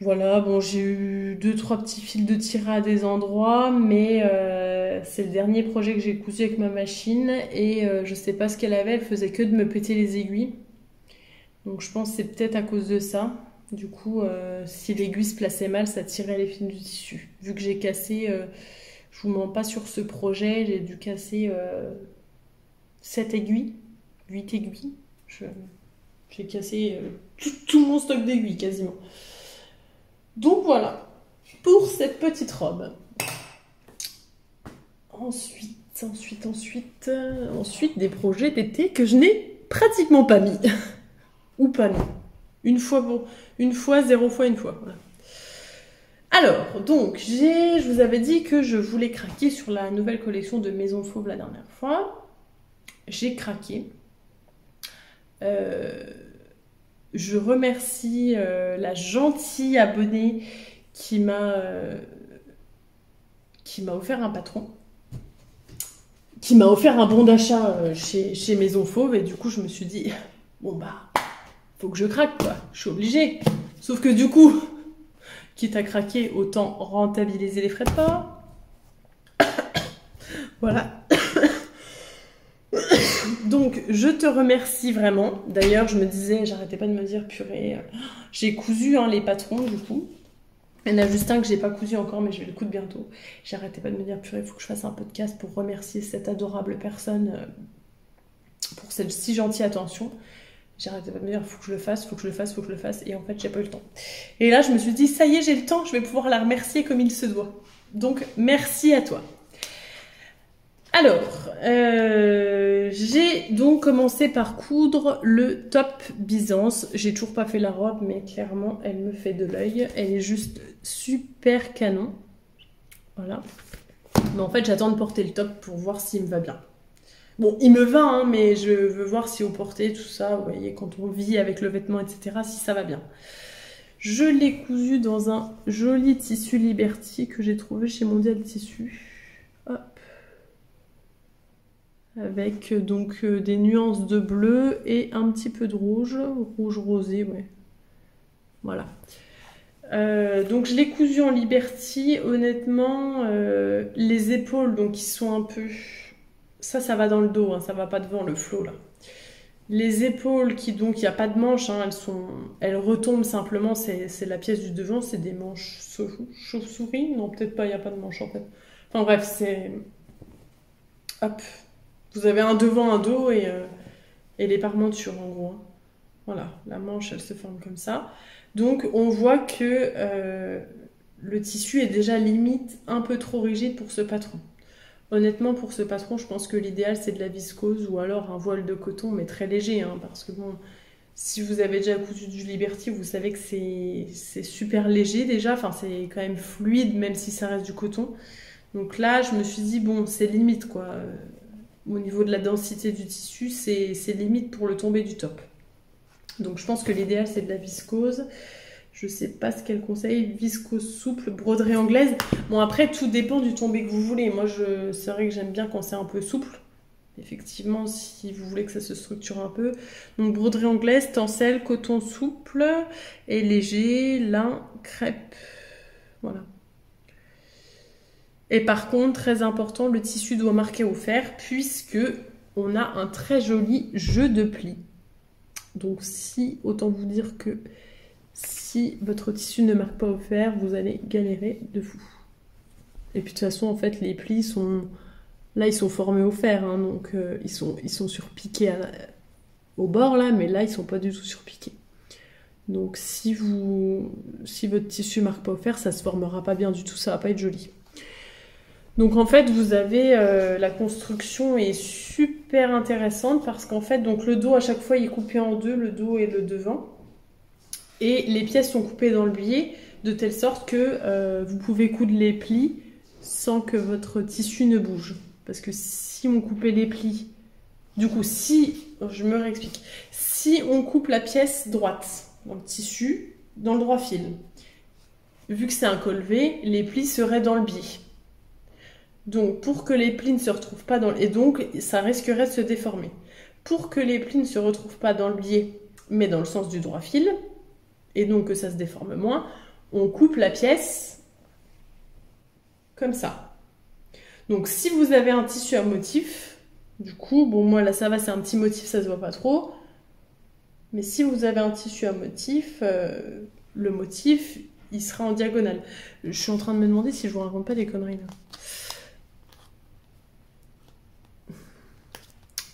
Voilà, bon, j'ai eu 2-3 petits fils de tir à des endroits, mais c'est le dernier projet que j'ai cousu avec ma machine et je sais pas ce qu'elle avait, elle faisait que de me péter les aiguilles. Donc je pense que c'est peut-être à cause de ça. Du coup, si l'aiguille se plaçait mal, ça tirait les fils du tissu. Vu que j'ai cassé, je vous mens pas sur ce projet, j'ai dû casser 7 aiguilles, 8 aiguilles. J'ai cassé tout mon stock d'aiguilles quasiment. Donc voilà, pour cette petite robe. Ensuite, des projets d'été que je n'ai pratiquement pas mis. Ou pas mis. Une fois, 0 fois, une fois. Voilà. Alors, donc, je vous avais dit que je voulais craquer sur la nouvelle collection de Maison Fauve la dernière fois. J'ai craqué. Je remercie la gentille abonnée qui m'a offert un patron, qui m'a offert un bon d'achat chez Maison Fauve, et du coup je me suis dit bon bah faut que je craque quoi, je suis obligée. Sauf que du coup, quitte à craquer, autant rentabiliser les frais de port. Voilà. Donc, je te remercie vraiment. D'ailleurs, je me disais, j'arrêtais pas de me dire, purée, j'ai cousu les patrons, du coup. Il y en a juste un que j'ai pas cousu encore, mais je vais le coudre bientôt. J'arrêtais pas de me dire, purée, il faut que je fasse un podcast pour remercier cette adorable personne pour cette si gentille attention. J'arrêtais pas de me dire, faut que je le fasse. Et en fait, j'ai pas eu le temps. Et là, je me suis dit, ça y est, j'ai le temps, je vais pouvoir la remercier comme il se doit. Donc, merci à toi. Alors, j'ai donc commencé par coudre le top Byzance. J'ai toujours pas fait la robe, mais clairement, elle me fait de l'œil. Elle est juste super canon. Voilà. Mais en fait, j'attends de porter le top pour voir s'il me va bien. Bon, il me va, mais je veux voir si au porté, tout ça, vous voyez, quand on vit avec le vêtement, etc., si ça va bien. Je l'ai cousu dans un joli tissu Liberty que j'ai trouvé chez Mondial Tissu. Hop. Avec donc des nuances de bleu et un petit peu de rouge rosé, ouais. Voilà. Donc je l'ai cousu en Liberty. Honnêtement, les épaules, donc qui sont un peu... Ça va dans le dos, ça va pas devant le flot là. Les épaules qui donc, il n'y a pas de manches, elles retombent simplement, c'est la pièce du devant, c'est des manches chauve-souris. Non, peut-être pas, il n'y a pas de manches en fait. Enfin bref, c'est... Hop. Vous avez un devant, un dos Elle est par monture en gros. Hein. Voilà, la manche elle se forme comme ça. Donc on voit que le tissu est déjà limite un peu trop rigide pour ce patron. Honnêtement, pour ce patron, je pense que l'idéal c'est de la viscose ou alors un voile de coton, mais très léger, hein, parce que bon, si vous avez déjà cousu du Liberty, vous savez que c'est super léger déjà, enfin c'est quand même fluide même si ça reste du coton. Donc là, je me suis dit, bon, c'est limite quoi. Au niveau de la densité du tissu, c'est limite pour le tombé du top. Donc je pense que l'idéal c'est de la viscose. Je sais pas ce qu'elle conseille, viscose souple, broderie anglaise. Bon après tout dépend du tombé que vous voulez. Moi c'est vrai que j'aime bien quand c'est un peu souple. Effectivement si vous voulez que ça se structure un peu. Donc broderie anglaise, tencel, coton souple et léger, lin, crêpe. Voilà. Et par contre, très important, le tissu doit marquer au fer puisque on a un très joli jeu de plis. Donc si, autant vous dire que si votre tissu ne marque pas au fer, vous allez galérer de fou. Et puis de toute façon, en fait, les plis sont... Là, ils sont formés au fer, hein, donc ils sont surpiqués au bord, là, mais là, ils sont pas du tout surpiqués. Donc si votre tissu marque pas au fer, ça se formera pas bien du tout, ça va pas être joli. Donc en fait, vous avez la construction est super intéressante parce qu'en fait, donc le dos à chaque fois il est coupé en deux, le dos et le devant. Et les pièces sont coupées dans le biais de telle sorte que vous pouvez coudre les plis sans que votre tissu ne bouge. Parce que si on coupait les plis, du coup, je me réexplique, si on coupe la pièce droite dans le tissu, dans le droit fil, vu que c'est un col V, les plis seraient dans le biais. Donc, pour que les plis ne se retrouvent pas dans... Et donc, ça risquerait de se déformer. Pour que les plis ne se retrouvent pas dans le biais, mais dans le sens du droit fil, et donc que ça se déforme moins, on coupe la pièce comme ça. Donc, si vous avez un tissu à motif, du coup, bon, moi, là, ça va, c'est un petit motif, ça se voit pas trop. Mais si vous avez un tissu à motif, le motif, il sera en diagonale. Je suis en train de me demander si je vous raconte pas des conneries, là.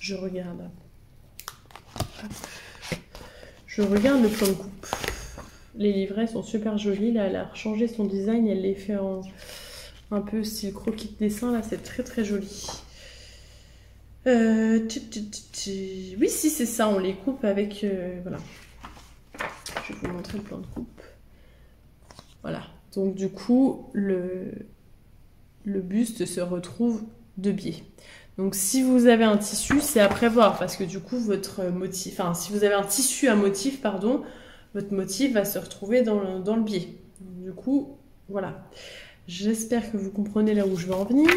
Je regarde. Je regarde le plan de coupe. Les livrets sont super jolis. Là, elle a changé son design. Elle les fait en un peu style croquis de dessin. Là, c'est très très joli. Oui, si, c'est ça. On les coupe avec... voilà. Je vais vous montrer le plan de coupe. Voilà. Donc, du coup, le buste se retrouve de biais. Donc si vous avez un tissu, c'est à prévoir parce que du coup votre motif, enfin si vous avez un tissu à motif, pardon, votre motif va se retrouver dans le biais. Du coup, voilà. J'espère que vous comprenez là où je veux en venir.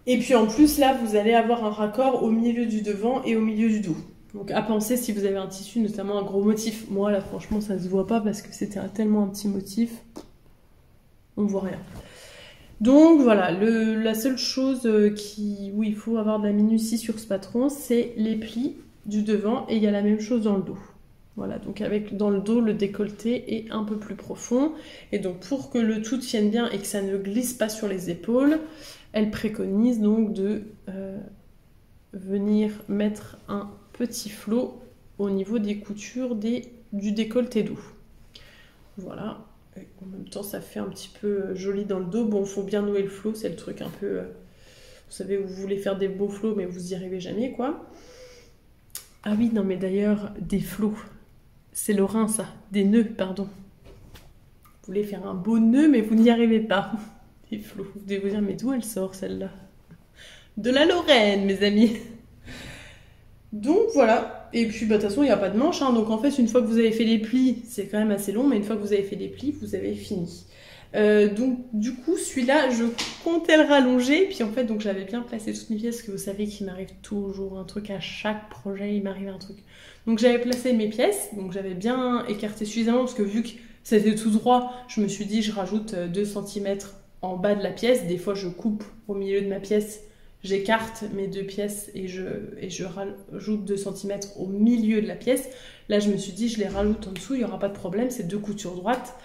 Et puis en plus là, vous allez avoir un raccord au milieu du devant et au milieu du dos. Donc à penser si vous avez un tissu, notamment un gros motif. Moi là franchement ça se voit pas parce que c'était tellement un petit motif, on voit rien. Donc voilà, la seule chose où il faut avoir de la minutie sur ce patron, c'est les plis du devant et il y a la même chose dans le dos. Voilà, donc dans le dos, le décolleté est un peu plus profond. Et donc pour que le tout tienne bien et que ça ne glisse pas sur les épaules, elle préconise donc de venir mettre un petit flot au niveau des coutures du décolleté dos. Voilà. En même temps, ça fait un petit peu joli dans le dos. Bon, il faut bien nouer le flot, c'est le truc un peu... vous savez, vous voulez faire des beaux flots, mais vous n'y arrivez jamais, quoi. Ah oui, non, mais d'ailleurs, des flots. C'est lorrain, ça. Des nœuds, pardon. Vous voulez faire un beau nœud, mais vous n'y arrivez pas. Des flots. Vous devez vous dire, mais d'où elle sort, celle-là? De la Lorraine, mes amis. Donc, voilà. Et puis, bah, de toute façon, il n'y a pas de manche. Hein. Donc, en fait, une fois que vous avez fait les plis, c'est quand même assez long, mais une fois que vous avez fait les plis, vous avez fini. Donc, du coup, celui-là, je comptais le rallonger. Puis, en fait, donc j'avais bien placé toutes mes pièces, parce que vous savez qu'il m'arrive toujours un truc à chaque projet, il m'arrive un truc. Donc, j'avais placé mes pièces. Donc, j'avais bien écarté suffisamment, parce que vu que c'était tout droit, je me suis dit, je rajoute 2 cm en bas de la pièce. Des fois, je coupe au milieu de ma pièce. J'écarte mes 2 pièces et je rajoute 2 cm au milieu de la pièce. Là, je me suis dit, je les rajoute en dessous, il n'y aura pas de problème, c'est 2 coutures droites,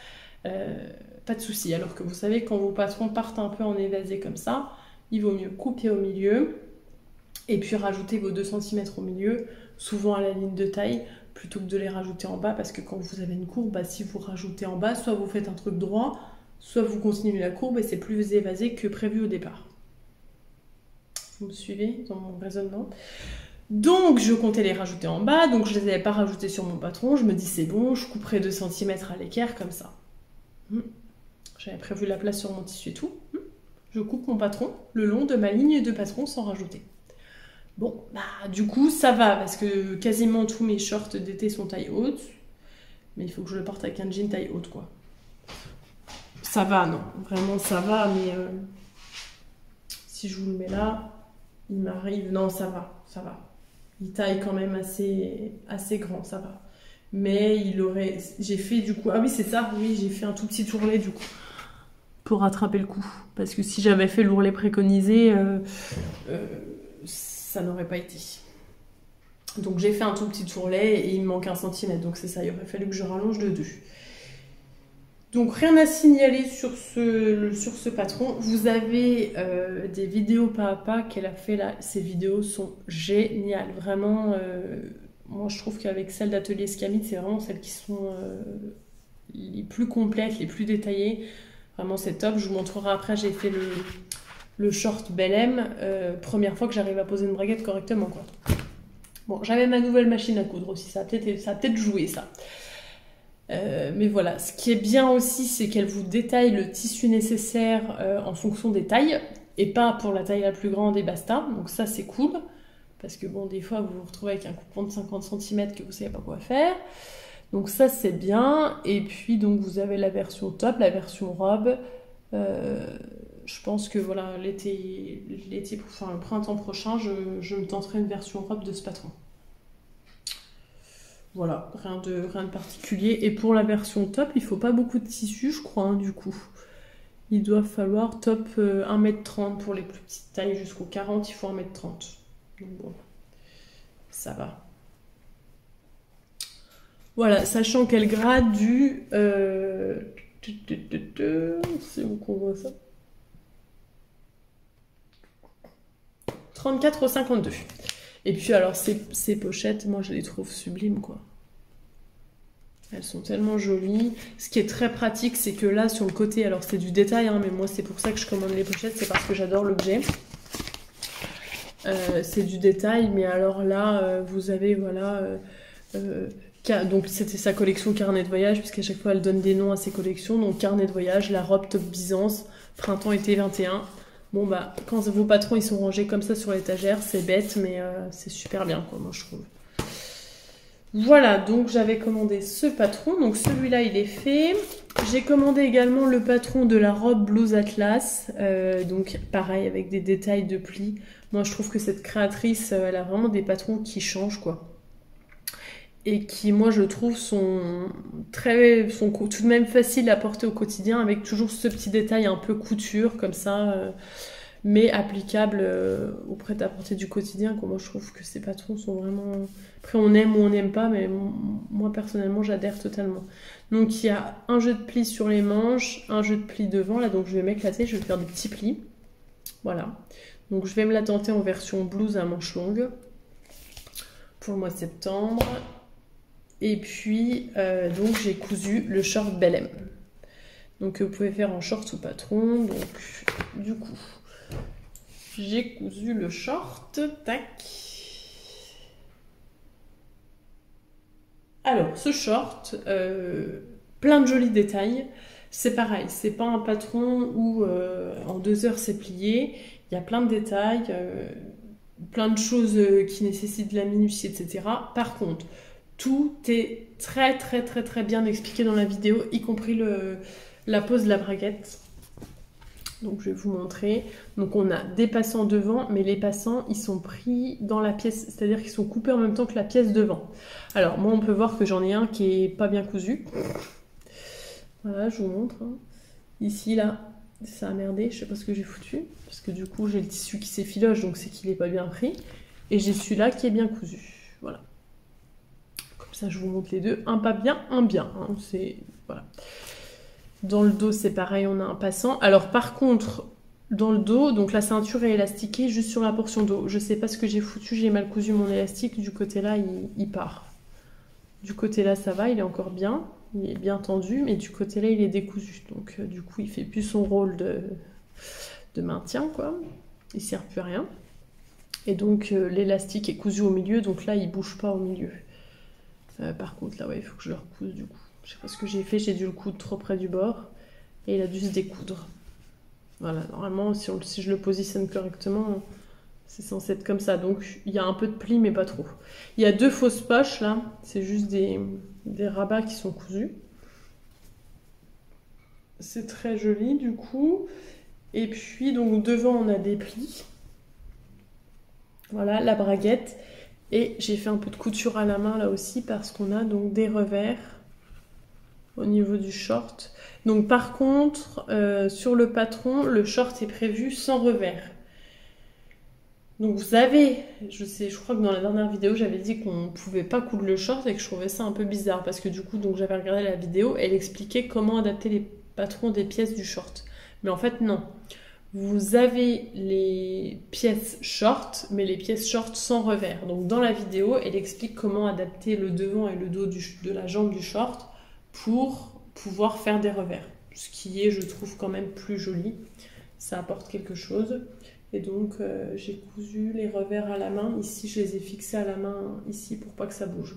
pas de souci. Alors que vous savez, quand vos patrons partent un peu en évasé comme ça, il vaut mieux couper au milieu Et puis rajoutez vos 2 cm au milieu, souvent à la ligne de taille, plutôt que de les rajouter en bas, parce que quand vous avez une courbe, bah, si vous rajoutez en bas, soit vous faites un truc droit, soit vous continuez la courbe et c'est plus évasé que prévu au départ. Vous me suivez dans mon raisonnement? Donc je comptais les rajouter en bas, donc je les avais pas rajoutés sur mon patron, je me dis c'est bon, je couperai 2 cm à l'équerre comme ça. J'avais prévu la place sur mon tissu et tout. Je coupe mon patron le long de ma ligne de patron sans rajouter. Bon, bah du coup ça va, parce que quasiment tous mes shorts d'été sont taille haute, mais il faut que je le porte avec un jean taille haute quoi. Ça va, non, vraiment ça va, mais si je vous le mets là, il m'arrive, non ça va. Il taille quand même assez grand, ça va. Mais j'ai fait du coup, ah oui c'est ça, oui j'ai fait un tout petit ourlet du coup, pour rattraper le coup. Parce que si j'avais fait l'ourlet préconisé, ça n'aurait pas été. Donc j'ai fait un tout petit ourlet et il me manque 1 cm, donc c'est ça, il aurait fallu que je rallonge de 2. Donc rien à signaler sur ce patron. Vous avez des vidéos pas à pas qu'elle a fait là. Ces vidéos sont géniales. Vraiment, moi je trouve qu'avec celles d'Atelier Scamite, c'est vraiment celles qui sont les plus complètes, les plus détaillées. Vraiment c'est top. Je vous montrerai après, j'ai fait le short Bel M. Première fois que j'arrive à poser une braguette correctement, quoi. Bon, j'avais ma nouvelle machine à coudre aussi. Ça a peut-être joué ça. Mais voilà, ce qui est bien aussi, c'est qu'elle vous détaille le tissu nécessaire en fonction des tailles, et pas pour la taille la plus grande et basta. Donc ça c'est cool, parce que bon, des fois vous vous retrouvez avec un coupon de 50 cm que vous savez pas quoi faire. Donc ça c'est bien. Et puis donc vous avez la version top, la version robe. Je pense que voilà, enfin le printemps prochain, je me tenterai une version robe de ce patron. Voilà, rien de particulier. Et pour la version top, il faut pas beaucoup de tissu, je crois, hein, du coup. Il doit falloir top 1m30 pour les plus petites tailles, jusqu'au 40, il faut 1m30. Donc bon, ça va. Voilà, sachant qu'elle grade du... c'est où qu'on voit ça? 34 au 52. Et puis alors ces pochettes, moi je les trouve sublimes quoi. Elles sont tellement jolies. Ce qui est très pratique, c'est que là sur le côté, alors c'est du détail, hein, mais moi c'est pour ça que je commande les pochettes, c'est parce que j'adore l'objet. C'est du détail, mais alors là vous avez voilà... donc c'était sa collection carnet de voyage, puisqu'à chaque fois elle donne des noms à ses collections. Donc carnet de voyage, la robe top Byzance, printemps-été 21. Bon bah, quand vos patrons ils sont rangés comme ça sur l'étagère, c'est bête, mais c'est super bien quoi, moi je trouve. Voilà, donc j'avais commandé ce patron, donc celui-là il est fait. J'ai commandé également le patron de la robe blouse Atlas, donc pareil avec des détails de plis. Moi je trouve que cette créatrice, elle a vraiment des patrons qui changent quoi. Et qui, moi, je trouve, sont tout de même faciles à porter au quotidien, avec toujours ce petit détail un peu couture, comme ça, mais applicable au prêt-à-porter du quotidien. Moi, je trouve que ces patrons sont vraiment... Après, on aime ou on n'aime pas, mais moi, personnellement, j'adhère totalement. Donc, il y a un jeu de plis sur les manches, un jeu de plis devant, là, donc je vais m'éclater, je vais faire des petits plis. Voilà. Donc, je vais me la tenter en version blouse à manches longues pour le mois de septembre. Et puis, donc j'ai cousu le short Bel M. Donc vous pouvez faire en short ou patron. Donc, du coup, j'ai cousu le short. Tac. Alors, ce short, plein de jolis détails. C'est pareil, c'est pas un patron où en 2 heures c'est plié. Il y a plein de détails, plein de choses qui nécessitent de la minutie, etc. Par contre, tout est très bien expliqué dans la vidéo, y compris la pose de la braguette. Donc je vais vous montrer. Donc on a des passants devant, mais les passants ils sont pris dans la pièce, c'est-à-dire qu'ils sont coupés en même temps que la pièce devant. Alors moi on peut voir que j'en ai un qui est pas bien cousu. Voilà, je vous montre. Hein. Ici là, ça a merdé, je sais pas ce que j'ai foutu, parce que du coup j'ai le tissu qui s'effiloche, donc c'est qu'il est pas bien pris. Et j'ai celui-là qui est bien cousu. Voilà. Ça, je vous montre les deux. Un pas bien, un bien. Hein. C'est voilà. Dans le dos, c'est pareil, on a un passant. Alors, par contre, dans le dos, donc la ceinture est élastiquée juste sur la portion dos. Je sais pas ce que j'ai foutu, j'ai mal cousu mon élastique, du côté là il part. Du côté là ça va, il est encore bien, il est bien tendu, mais du côté là il est décousu. Donc du coup il fait plus son rôle de maintien quoi, il sert plus à rien. Et donc l'élastique est cousu au milieu, donc là il bouge pas au milieu. Par contre là ouais il faut que je le recouse du coup. Je sais pas ce que j'ai fait, j'ai dû le coudre trop près du bord et il a dû se découdre. Voilà, normalement si je le positionne correctement, c'est censé être comme ça. Donc il y a un peu de pli mais pas trop. Il y a 2 fausses poches là, c'est juste des rabats qui sont cousus. C'est très joli du coup. Et puis donc devant on a des plis. Voilà, la braguette. Et j'ai fait un peu de couture à la main là aussi parce qu'on a donc des revers au niveau du short. Donc par contre, sur le patron, le short est prévu sans revers. Donc vous savez, je crois que dans la dernière vidéo, j'avais dit qu'on pouvait pas coudre le short et que je trouvais ça un peu bizarre parce que du coup, donc j'avais regardé la vidéo, elle expliquait comment adapter les patrons des pièces du short. Mais en fait, non. Vous avez les pièces short, mais les pièces short sans revers. Donc dans la vidéo, elle explique comment adapter le devant et le dos de la jambe du short pour pouvoir faire des revers. Ce qui est, je trouve, quand même plus joli. Ça apporte quelque chose. Et donc j'ai cousu les revers à la main. Ici, je les ai fixés à la main ici pour pas que ça bouge.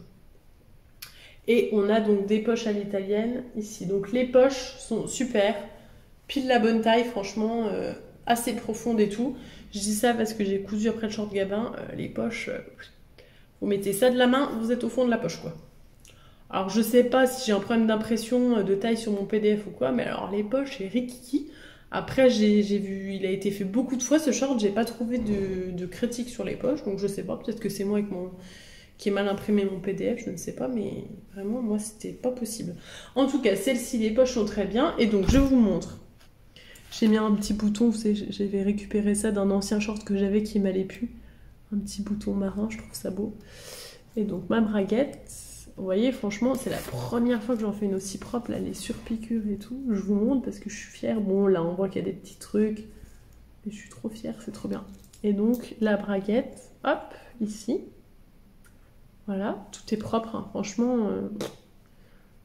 Et on a donc des poches à l'italienne ici. Donc les poches sont super. Pile la bonne taille, franchement, assez profonde et tout. Je dis ça parce que j'ai cousu après le short gabin. Les poches, vous mettez ça de la main, vous êtes au fond de la poche, quoi. Alors, je sais pas si j'ai un problème d'impression de taille sur mon PDF ou quoi, mais alors les poches, c'est rikiki. Après, j'ai vu, il a été fait beaucoup de fois ce short, j'ai pas trouvé de critique sur les poches, donc je sais pas, peut-être que c'est moi qui ai mal imprimé mon PDF, je ne sais pas, mais vraiment, moi, c'était pas possible. En tout cas, celle-ci, les poches sont très bien, et donc je vous montre. J'ai mis un petit bouton, vous savez, j'avais récupéré ça d'un ancien short que j'avais qui m'allait plus. Un petit bouton marin, je trouve ça beau. Et donc ma braguette, vous voyez, franchement, c'est la première fois que j'en fais une aussi propre, là, les surpiqûres et tout. Je vous montre parce que je suis fière. Bon, là, on voit qu'il y a des petits trucs, mais je suis trop fière, c'est trop bien. Et donc, la braguette, hop, ici. Voilà, tout est propre, hein. Franchement,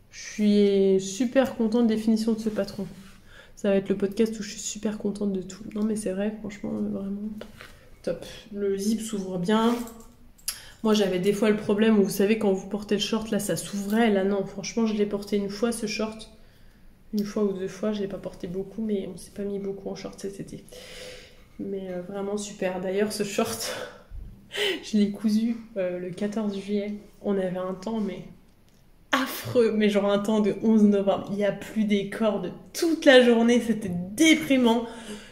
je suis super contente des finitions de ce patron. Ça va être le podcast où je suis super contente de tout. Non mais c'est vrai, franchement, vraiment top. Le zip s'ouvre bien. Moi j'avais des fois le problème où vous savez quand vous portez le short, là ça s'ouvrait. Là non, franchement je l'ai porté une fois ce short. Une fois ou 2 fois, je l'ai pas porté beaucoup, mais on s'est pas mis beaucoup en short cet été. Mais vraiment super. D'ailleurs ce short, je l'ai cousu le 14 juillet. On avait un temps mais affreux, mais genre un temps de 11 novembre, il n'y a plus des cordes toute la journée, c'était déprimant.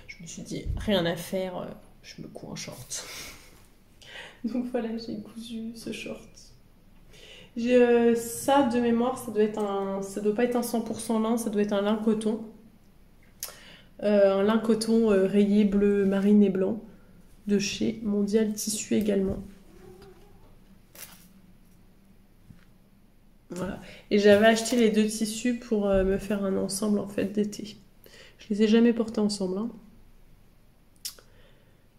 Je me suis dit, rien à faire, je me couds en short. Donc voilà, j'ai cousu ce short. Ça, de mémoire, ça doit pas être un 100% lin, ça doit être un lin coton. Un lin coton rayé bleu marine et blanc, de chez Mondial Tissu également. Voilà. Et j'avais acheté les 2 tissus pour me faire un ensemble en fait d'été. Je les ai jamais portés ensemble, hein.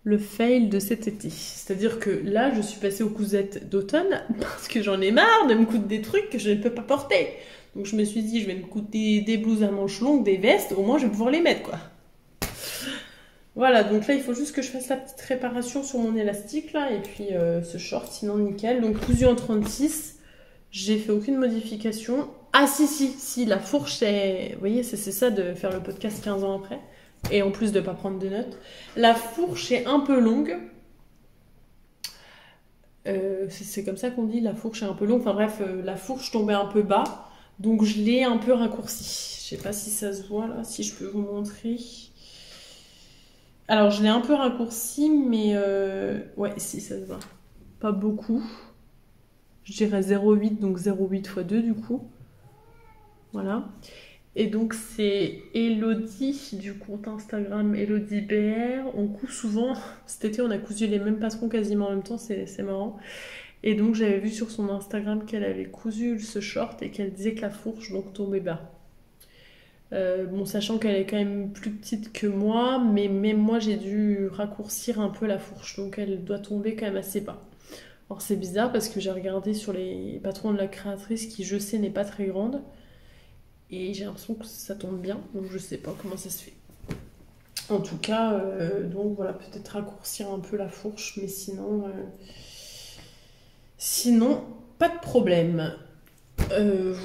Le fail de cet été. C'est-à-dire que là, je suis passée aux cousettes d'automne parce que j'en ai marre de me coudre des trucs que je ne peux pas porter. Donc je me suis dit, je vais me coudre des blouses à manches longues, des vestes, au moins je vais pouvoir les mettre, quoi. Voilà, donc là, il faut juste que je fasse la petite réparation sur mon élastique, là, et puis ce short, sinon nickel. Donc cousu en 36. J'ai fait aucune modification. Ah si, la fourche est... Vous voyez, c'est ça de faire le podcast 15 ans après. Et en plus de ne pas prendre de notes. La fourche est un peu longue. C'est comme ça qu'on dit, la fourche est un peu longue. Enfin bref, la fourche tombait un peu bas. Donc je l'ai un peu raccourcie. Je sais pas si ça se voit là, si je peux vous montrer. Alors je l'ai un peu raccourcie, mais... Ouais, si, ça se voit. Pas beaucoup. Je dirais 0,8, donc 0,8 x 2 du coup. Voilà. Et donc c'est Elodie du compte Instagram Elodie BR. On coud souvent. Cet été on a cousu les mêmes patrons quasiment en même temps, c'est marrant. Et donc j'avais vu sur son Instagram qu'elle avait cousu ce short et qu'elle disait que la fourche donc tombait bas. Bon, sachant qu'elle est quand même plus petite que moi, mais même moi j'ai dû raccourcir un peu la fourche, donc elle doit tomber quand même assez bas. Alors c'est bizarre parce que j'ai regardé sur les patrons de la créatrice qui je sais n'est pas très grande, et j'ai l'impression que ça tombe bien, donc je sais pas comment ça se fait. En tout cas, donc voilà, peut-être raccourcir un peu la fourche, mais sinon pas de problème.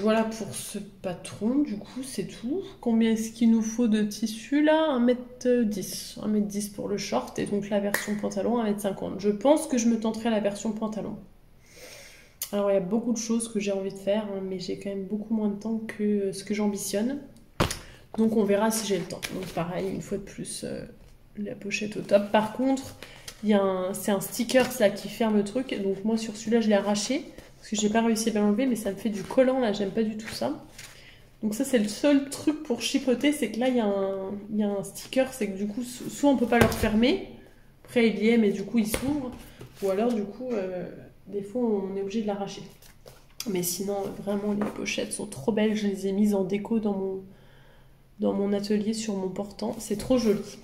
Voilà pour ce patron, du coup c'est tout. Combien est-ce qu'il nous faut de tissu là? 1m10. 1m10 pour le short et donc la version pantalon 1m50. Je pense que je me tenterai la version pantalon. Alors il y a beaucoup de choses que j'ai envie de faire, hein, mais j'ai quand même beaucoup moins de temps que ce que j'ambitionne. Donc on verra si j'ai le temps. Donc pareil, une fois de plus, la pochette au top. Par contre, c'est un sticker là qui ferme le truc. Donc moi sur celui-là je l'ai arraché. Parce que j'ai pas réussi à bien l'enlever, mais ça me fait du collant là, j'aime pas du tout ça. Donc ça c'est le seul truc pour chipoter, c'est que là il y a un sticker, c'est que du coup soit on peut pas le refermer, après il y est mais du coup il s'ouvre, ou alors du coup des fois on est obligé de l'arracher. Mais sinon vraiment les pochettes sont trop belles, je les ai mises en déco dans mon atelier sur mon portant, c'est trop joli.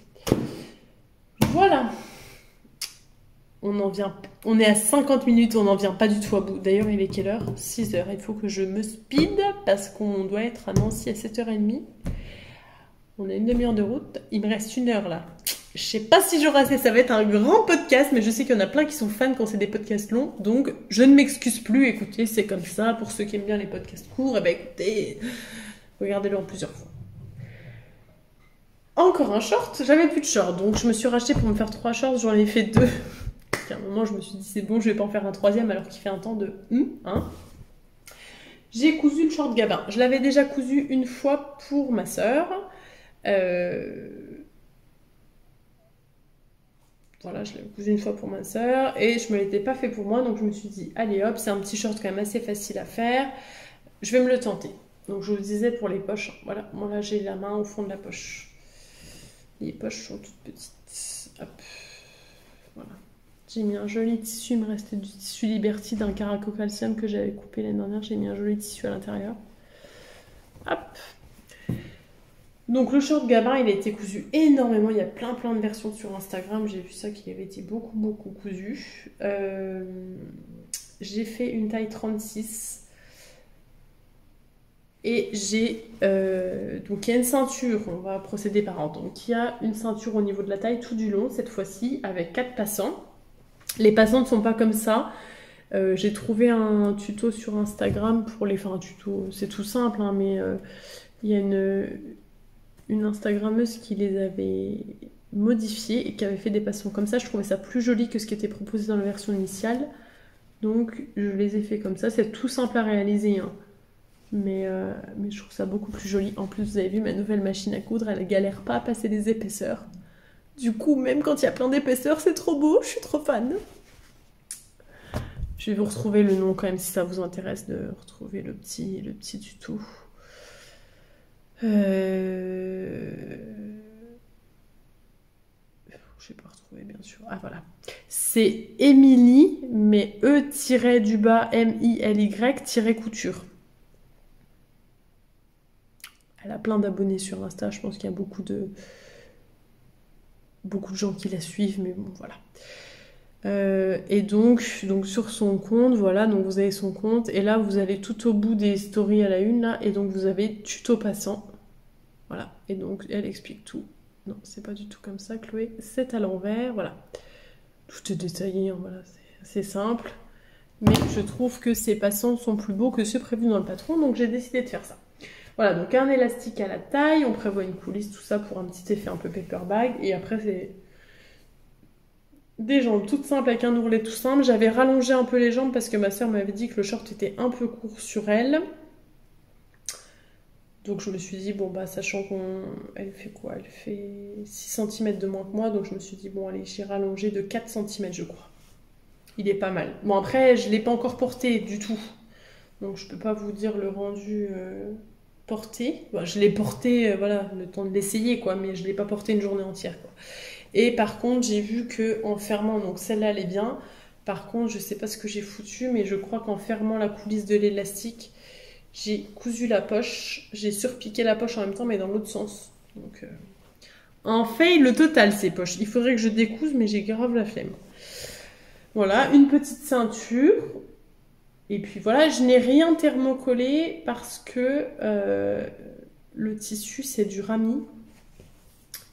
Voilà. On est à 50 minutes, on n'en vient pas du tout à bout. D'ailleurs, il est quelle heure? 6 heures. Il faut que je me speed parce qu'on doit être à Nancy à 7h30. On a une demi-heure de route. Il me reste 1 heure là. Je sais pas si j'aurai assez. Ça va être un grand podcast, mais je sais qu'il y en a plein qui sont fans quand c'est des podcasts longs. Donc, je ne m'excuse plus. Écoutez, c'est comme ça. Pour ceux qui aiment bien les podcasts courts, eh ben écoutez, regardez-le en plusieurs fois. Encore un short. J'avais plus de short, donc je me suis racheté pour me faire 3 shorts. J'en ai fait 2. À un moment, je me suis dit, c'est bon, je vais pas en faire un 3e alors qu'il fait un temps de hein. J'ai cousu le short Gabin. Je l'avais déjà cousu une fois pour ma sœur. Voilà, je l'avais cousu une fois pour ma sœur et je me l'étais pas fait pour moi, donc je me suis dit, allez hop, c'est un petit short quand même assez facile à faire. Je vais me le tenter. Donc je vous disais pour les poches, voilà, moi là j'ai la main au fond de la poche. Les poches sont toutes petites. Hop, voilà. J'ai mis un joli tissu, il me restait du tissu Liberty d'un Caraco Calcium que j'avais coupé l'année dernière. J'ai mis un joli tissu à l'intérieur. Hop. Donc le short Gabin, il a été cousu énormément. Il y a plein de versions sur Instagram. J'ai vu ça qu'il avait été beaucoup cousu. J'ai fait une taille 36. Et j'ai... donc il y a une ceinture, on va procéder par ordre. Donc il y a une ceinture au niveau de la taille tout du long, cette fois-ci, avec 4 passants. Les passants ne sont pas comme ça. J'ai trouvé un tuto sur Instagram pour les... Enfin, un tuto, c'est tout simple, hein, mais il y a une Instagrammeuse qui les avait modifiés et qui avait fait des passants comme ça. Je trouvais ça plus joli que ce qui était proposé dans la version initiale. Donc, je les ai fait comme ça. C'est tout simple à réaliser, hein. Mais je trouve ça beaucoup plus joli. En plus, vous avez vu, ma nouvelle machine à coudre, elle galère pas à passer des épaisseurs. Du coup, même quand il y a plein d'épaisseurs, c'est trop beau, je suis trop fan. Je vais vous retrouver le nom quand même si ça vous intéresse de retrouver le petit tuto. Je vais pas retrouver bien sûr. Ah voilà. C'est Émilie, mais E-du-bas MILY-couture. Elle a plein d'abonnés sur Insta, je pense qu'il y a beaucoup de gens qui la suivent, mais bon, voilà. Et donc sur son compte, voilà, donc vous avez son compte, et là vous allez tout au bout des stories à la une, là, et donc vous avez tuto passant. Voilà, et donc elle explique tout. Non, c'est pas du tout comme ça, Chloé, c'est à l'envers, voilà. Tout est détaillé, hein, voilà, c'est simple. Mais je trouve que ces passants sont plus beaux que ceux prévus dans le patron, donc j'ai décidé de faire ça. Voilà, donc un élastique à la taille, on prévoit une coulisse, tout ça pour un petit effet un peu paper bag, et après c'est des jambes toutes simples avec un ourlet tout simple. J'avais rallongé un peu les jambes parce que ma soeur m'avait dit que le short était un peu court sur elle. Donc je me suis dit, bon bah sachant elle fait quoi? Elle fait 6 cm de moins que moi, donc je me suis dit, bon allez, j'ai rallongé de 4 cm je crois. Il est pas mal. Bon après, je l'ai pas encore porté du tout. Donc je peux pas vous dire le rendu porté. Bon, je l'ai porté, voilà, le temps de l'essayer quoi, mais je l'ai pas porté une journée entière quoi. Et par contre, j'ai vu que en fermant, donc celle-là elle est bien. Par contre, je sais pas ce que j'ai foutu, mais je crois qu'en fermant la coulisse de l'élastique, J'ai cousu la poche, j'ai surpiqué la poche en même temps, mais dans l'autre sens. Donc, un fail le total, ces poches. Il faudrait que je découse, mais j'ai grave la flemme. Voilà, une petite ceinture. Et puis voilà, je n'ai rien thermocollé parce que le tissu, c'est du rami.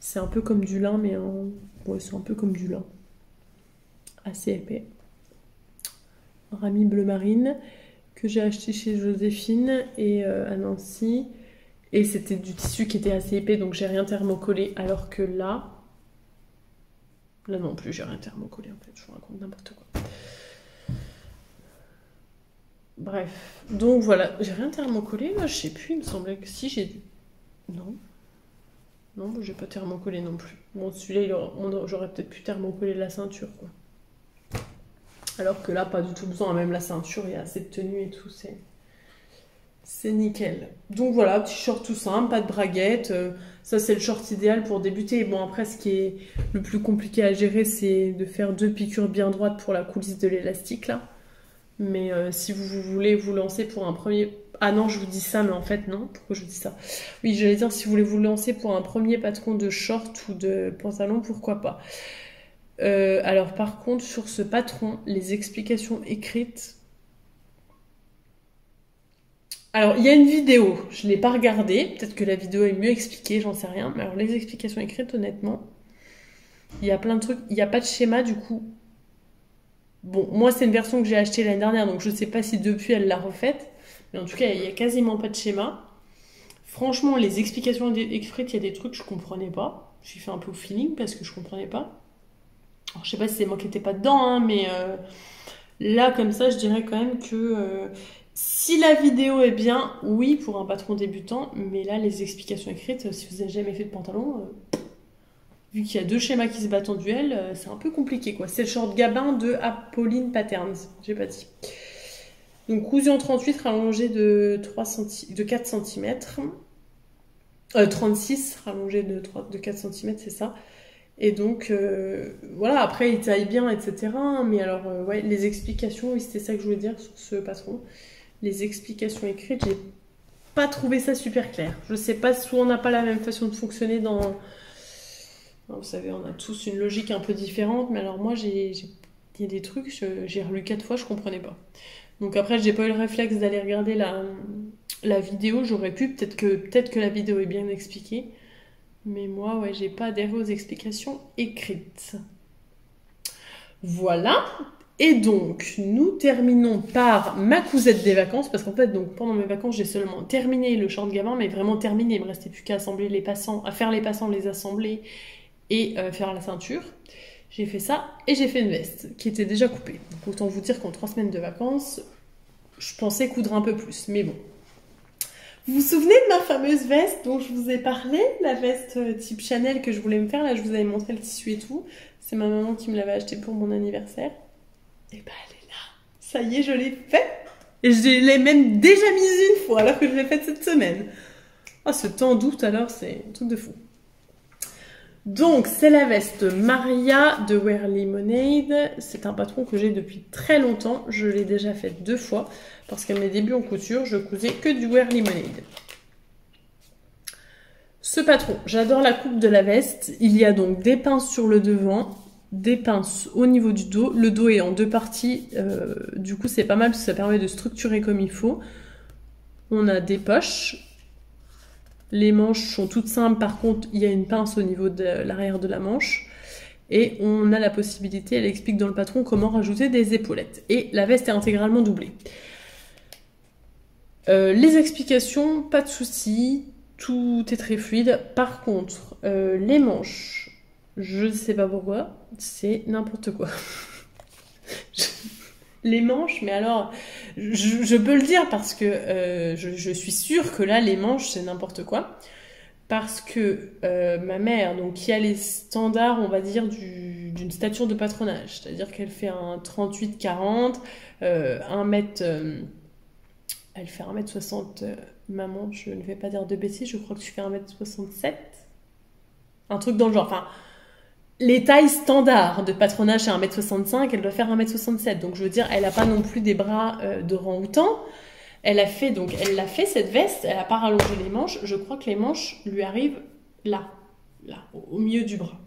C'est un peu comme du lin, mais ouais, c'est un peu comme du lin. Assez épais. Rami bleu marine que j'ai acheté chez Joséphine et à Nancy. Et c'était du tissu qui était assez épais, donc j'ai rien thermocollé. Alors que là non plus, j'ai rien thermocollé en fait. Je vous raconte n'importe quoi. Bref, donc voilà, j'ai rien thermocollé, là, je sais plus, il me semblait que si j'ai dû... Non, j'ai pas thermocollé non plus. Bon, celui-là, j'aurais peut-être pu thermocoller la ceinture, quoi. Alors que là, pas du tout besoin, même la ceinture, il y a assez de tenue et tout, c'est nickel. Donc voilà, petit short tout simple, pas de braguette, ça c'est le short idéal pour débuter. Bon après, ce qui est le plus compliqué à gérer, c'est de faire 2 piqûres bien droites pour la coulisse de l'élastique, là. Mais si vous voulez vous lancer pour un premier... Ah non, je vous dis ça, mais en fait, non. Pourquoi je vous dis ça? Oui, j'allais dire, si vous voulez vous lancer pour un premier patron de short ou de pantalon, pourquoi pas. Alors, par contre, sur ce patron, les explications écrites... Alors, il y a une vidéo, je ne l'ai pas regardée. Peut-être que la vidéo est mieux expliquée, j'en sais rien. Mais alors, les explications écrites, honnêtement, il y a plein de trucs. Il n'y a pas de schéma, du coup... Bon, moi, c'est une version que j'ai achetée l'année dernière, donc je ne sais pas si depuis, elle l'a refaite. Mais en tout cas, il n'y a quasiment pas de schéma. Franchement, les explications écrites, il y a des trucs que je ne comprenais pas. J'ai fait un peu au feeling parce que je ne comprenais pas. Alors, je ne sais pas si c'est moi qui n'étais pas dedans, hein, mais là, comme ça, je dirais quand même que si la vidéo est bien, oui, pour un patron débutant. Mais là, les explications écrites, si vous n'avez jamais fait de pantalon... vu qu'il y a 2 schémas qui se battent en duel, c'est un peu compliqué, quoi. C'est le short Gabin de Apolline Patterns, j'ai pas dit. Donc cousu en 38, rallongé de 4 cm. 36, rallongé de 4 cm, c'est ça. Et donc, voilà, après, il taille bien, etc. Mais alors, ouais, les explications, oui, c'était ça que je voulais dire sur ce patron. Les explications écrites, j'ai pas trouvé ça super clair. Je sais pas, soit on n'a pas la même façon de fonctionner dans... Vous savez, on a tous une logique un peu différente, mais alors moi, il y a des trucs, j'ai relu 4 fois, je comprenais pas. Donc après, j'ai pas eu le réflexe d'aller regarder la vidéo, j'aurais pu, peut-être que la vidéo est bien expliquée, mais moi, ouais, j'ai pas adhéré aux explications écrites. Voilà, et donc, nous terminons par ma cousette des vacances, parce qu'en fait, donc, pendant mes vacances, j'ai seulement terminé le short Gabin, mais vraiment terminé, il me restait plus qu'à assembler les passants, à faire les passants, les assembler, et faire la ceinture. J'ai fait ça et j'ai fait une veste qui était déjà coupée. Donc autant vous dire qu'en 3 semaines de vacances, je pensais coudre un peu plus, mais bon. Vous vous souvenez de ma fameuse veste dont je vous ai parlé? La veste type Chanel que je voulais me faire, là je vous avais montré le tissu et tout. C'est ma maman qui me l'avait acheté pour mon anniversaire. Et ben elle est là. Ça y est, je l'ai faite. Et je l'ai même déjà mise une fois alors que je l'ai faite cette semaine. Ah, ce temps d'août alors, c'est un truc de fou. Donc, c'est la veste Maria de Wear Lemonade. C'est un patron que j'ai depuis très longtemps. Je l'ai déjà fait 2 fois parce qu'à mes débuts en couture, je cousais que du Wear Lemonade. Ce patron, j'adore la coupe de la veste. Il y a donc des pinces sur le devant, des pinces au niveau du dos. Le dos est en 2 parties. Du coup, c'est pas mal parce que ça permet de structurer comme il faut. On a des poches. Les manches sont toutes simples, par contre, il y a une pince au niveau de l'arrière de la manche. Et on a la possibilité, elle explique dans le patron, comment rajouter des épaulettes. Et la veste est intégralement doublée. Les explications, pas de soucis, tout est très fluide. Par contre, les manches, je ne sais pas pourquoi, c'est n'importe quoi. Les manches, mais alors, je peux le dire parce que je suis sûre que là, les manches, c'est n'importe quoi. Parce que ma mère, donc, qui a les standards, on va dire, d'une stature de patronage, c'est-à-dire qu'elle fait un 38-40, 1 mètre... elle fait 1m60, maman, je ne vais pas dire de bêtises, je crois que tu fais 1m67. Un truc dans le genre, enfin... Les tailles standards de patronage, c'est 1m65, elle doit faire 1m67. Donc, je veux dire, elle n'a pas non plus des bras de orang-outan. Elle l'a fait cette veste, elle a pas rallongé les manches. Je crois que les manches lui arrivent là, au milieu du bras.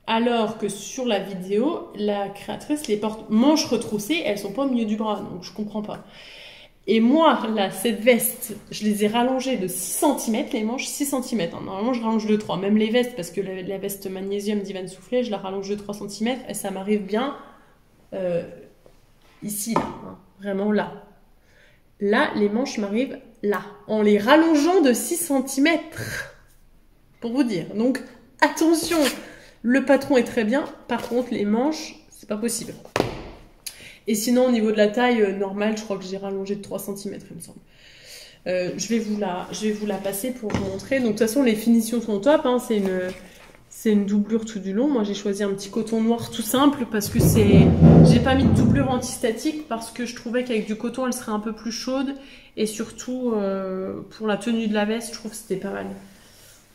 Alors que sur la vidéo, la créatrice les porte manches retroussées, elles sont pas au milieu du bras, donc je comprends pas. Et moi, là, cette veste, je les ai rallongées de 6 cm, les manches 6 cm. Hein. Normalement, je rallonge de 3, même les vestes, parce que la veste magnésium d'Ivan Soufflet, je la rallonge de 3 cm, et ça m'arrive bien ici, là, hein, vraiment là. Là, les manches m'arrivent là, en les rallongeant de 6 cm, pour vous dire. Donc, attention, le patron est très bien, par contre, les manches, c'est pas possible. Et sinon, au niveau de la taille normale, je crois que j'ai rallongé de 3 cm, il me semble. Je vais vous la passer pour vous montrer. Donc, de toute façon, les finitions sont top. Hein. C'est une doublure tout du long. Moi, j'ai choisi un petit coton noir tout simple parce que j'ai pas mis de doublure antistatique parce que je trouvais qu'avec du coton, elle serait un peu plus chaude. Et surtout, pour la tenue de la veste, je trouve que c'était pas mal.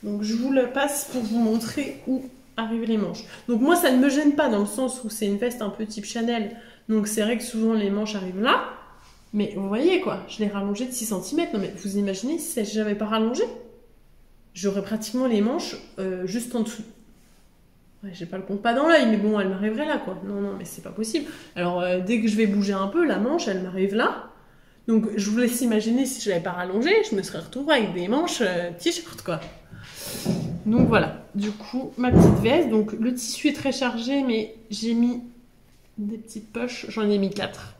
Donc, je vous la passe pour vous montrer où arrivent les manches. Donc, moi, ça ne me gêne pas dans le sens où c'est une veste un peu type Chanel. Donc c'est vrai que souvent les manches arrivent là, mais vous voyez quoi, je l'ai rallongé de 6 cm. Non mais vous imaginez si je n'avais pas rallongé, j'aurais pratiquement les manches juste en dessous. Ouais, j'ai pas le compte pas dans l'œil, mais bon, elle m'arriverait là quoi. Non, mais c'est pas possible. Alors dès que je vais bouger un peu, la manche, elle m'arrive là. Donc je vous laisse imaginer si je l'avais pas rallongé, je me serais retrouvée avec des manches t-shirt quoi. Donc voilà, du coup, ma petite veste. Donc le tissu est très chargé, mais j'ai mis des petites poches, j'en ai mis 4.